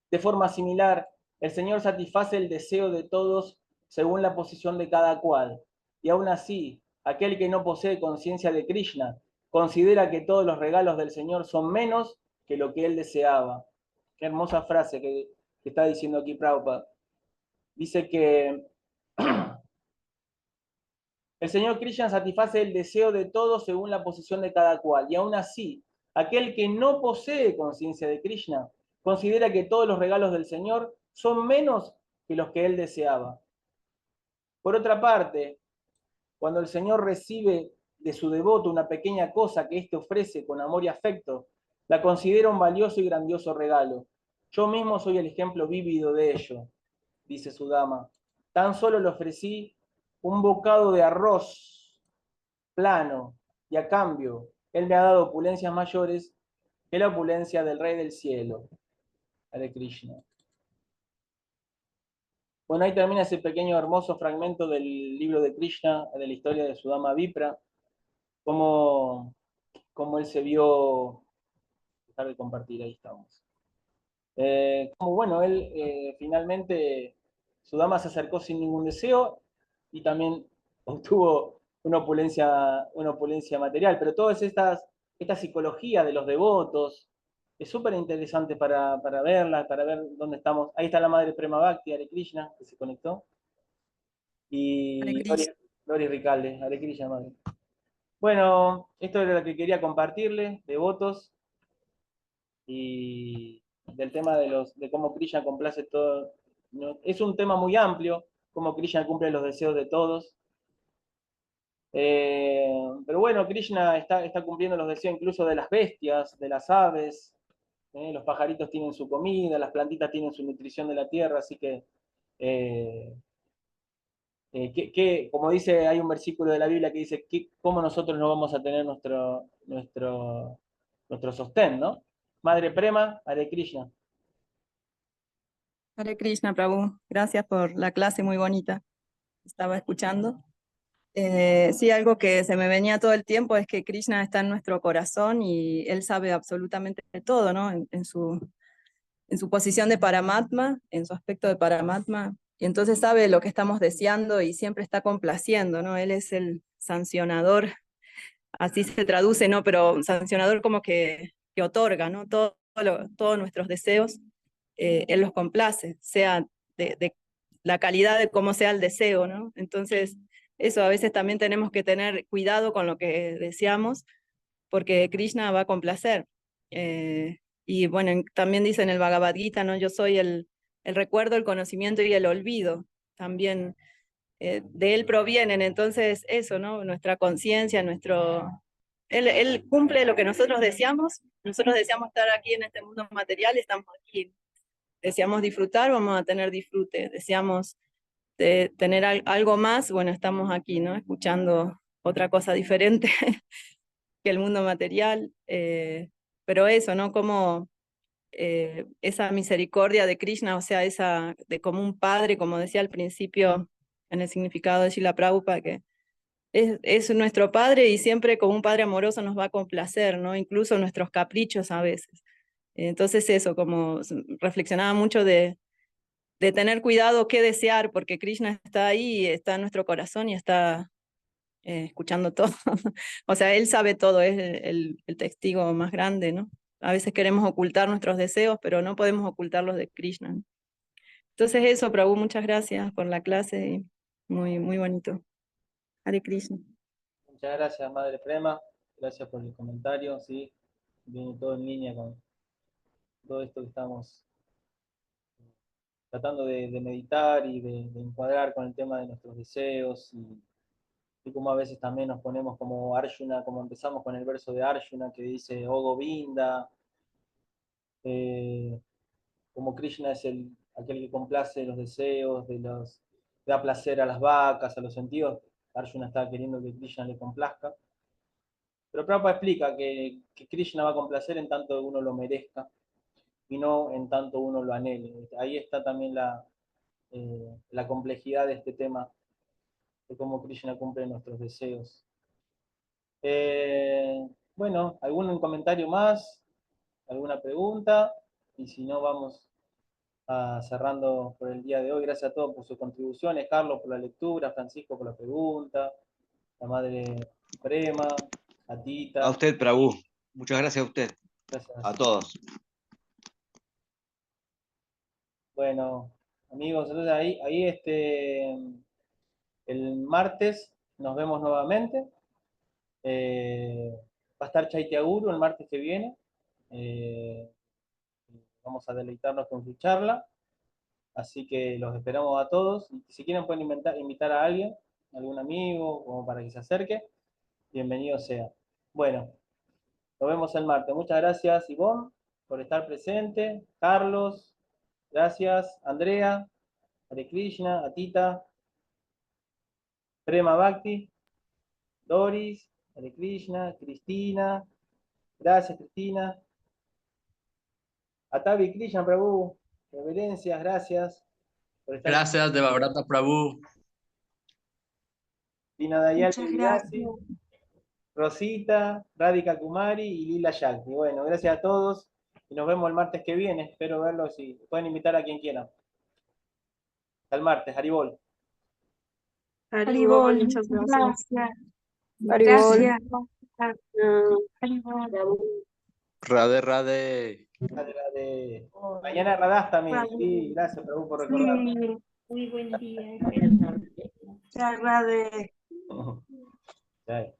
De forma similar, el Señor satisface el deseo de todos según la posición de cada cual. Y aún así, aquel que no posee conciencia de Krishna considera que todos los regalos del Señor son menos que lo que él deseaba. Qué hermosa frase que está diciendo aquí Prabhupada. Dice que el Señor Krishna satisface el deseo de todos según la posición de cada cual. Y aún así, aquel que no posee conciencia de Krishna considera que todos los regalos del Señor son menos que los que él deseaba. Por otra parte, cuando el Señor recibe de su devoto una pequeña cosa que éste ofrece con amor y afecto, la considera un valioso y grandioso regalo. Yo mismo soy el ejemplo vívido de ello, dice su dama. Tan solo le ofrecí un bocado de arroz plano, y a cambio, él me ha dado opulencias mayores que la opulencia del Rey del Cielo, Hare Krishna. Bueno, ahí termina ese pequeño hermoso fragmento del libro de Krishna, de la historia de Sudama Vipra, como cómo él se vio, dejar de compartir, ahí estamos. Como bueno, él finalmente, su dama se acercó sin ningún deseo y también obtuvo una opulencia material, pero todas esta psicología de los devotos es súper interesante para verla, para ver dónde estamos. Ahí está la madre Prema Bhakti, Hare Krishna, que se conectó, Hare y Krishna. Doris Ricalde, Hare Krishna, madre. Bueno, esto era lo que quería compartirles, devotos, y del tema de cómo Krishna complace todo. ¿No? Es un tema muy amplio, cómo Krishna cumple los deseos de todos. Pero bueno, Krishna está cumpliendo los deseos incluso de las bestias, de las aves. Los pajaritos tienen su comida, las plantitas tienen su nutrición de la tierra, así que, como dice, hay un versículo de la Biblia que dice, ¿cómo nosotros no vamos a tener nuestro sostén, ¿no? Madre Prema, Hare Krishna. Hare Krishna, Prabhu. Gracias por la clase muy bonita. Estaba escuchando. Sí, algo que se me venía todo el tiempo es que Krishna está en nuestro corazón y él sabe absolutamente de todo, ¿no? En su posición de Paramatma, en su aspecto de Paramatma, y entonces sabe lo que estamos deseando y siempre está complaciendo, ¿no? Él es el sancionador, así se traduce, ¿no? Pero sancionador como que otorga, ¿no? Todos nuestros deseos, él los complace, sea de la calidad de cómo sea el deseo, ¿no? Entonces, eso a veces también tenemos que tener cuidado con lo que deseamos, porque Krishna va a complacer. Y bueno, también dice en el Bhagavad Gita, ¿no? Yo soy el recuerdo, el conocimiento y el olvido. También de él provienen, entonces eso, ¿no? Nuestra conciencia, él cumple lo que nosotros deseamos estar aquí en este mundo material, estamos aquí. Deseamos disfrutar, vamos a tener disfrute. Deseamos tener algo más, bueno, estamos aquí, ¿no? Escuchando otra cosa diferente que el mundo material, pero eso, ¿no? Como esa misericordia de Krishna, o sea, esa de como un padre, como decía al principio en el significado de Srila Prabhupada, que es nuestro padre y siempre como un padre amoroso nos va a complacer, ¿no? Incluso nuestros caprichos a veces. Entonces eso, como reflexionaba mucho de tener cuidado qué desear, porque Krishna está ahí, está en nuestro corazón y está escuchando todo. O sea, él sabe todo, es el testigo más grande, ¿no? A veces queremos ocultar nuestros deseos, pero no podemos ocultar los de Krishna, ¿no? Entonces eso, Prabhu, muchas gracias por la clase, muy, muy bonito. Hare Krishna. Muchas gracias, Madre Prema. Gracias por el comentario, sí. Viene todo en línea con todo esto que estamos tratando de meditar y de encuadrar con el tema de nuestros deseos y como a veces también nos ponemos como Arjuna, como empezamos con el verso de Arjuna que dice, oh Govinda, como Krishna es aquel que complace los deseos, da placer a las vacas, a los sentidos. Arjuna está queriendo que Krishna le complazca. Pero Prabhupada explica que Krishna va a complacer en tanto uno lo merezca y no en tanto uno lo anhele. Ahí está también la complejidad de este tema, de cómo Krishna cumple nuestros deseos. Bueno, ¿algún comentario más? ¿Alguna pregunta? Y si no, vamos cerrando por el día de hoy. Gracias a todos por sus contribuciones. Carlos por la lectura, Francisco por la pregunta, la madre Prema, a Tita. A usted, Prabhu. Muchas gracias a usted. Gracias. A todos. Bueno, amigos, entonces ahí el martes nos vemos nuevamente. Va a estar Chaitya Guru el martes que viene. Vamos a deleitarnos con su charla. Así que los esperamos a todos. Si quieren pueden invitar a alguien, algún amigo, como para que se acerque. Bienvenido sea. Bueno, nos vemos el martes. Muchas gracias, Ivonne, por estar presente. Carlos, gracias. Andrea, Hare Krishna, Atita, Prema Bhakti, Doris, Hare Krishna, Cristina. Gracias, Cristina. Atavi Krishna Prabhu, reverencias, gracias por estar. Gracias, Devabrata Prabhu. Dina Dayal, Muchas gracias. gracias. Rosita, Radhika Kumari y Lila Shakti. Bueno, gracias a todos y nos vemos el martes que viene. Espero verlos y pueden invitar a quien quieran. Hasta el martes, Haribol. Haribol, muchas gracias. Haribol. Gracias. Haribol. Radhe, Radhe. Mañana Radhastami. Sí, gracias, Prabhu, por recordarme. Sí, Muy buen día. Radhe. Ya.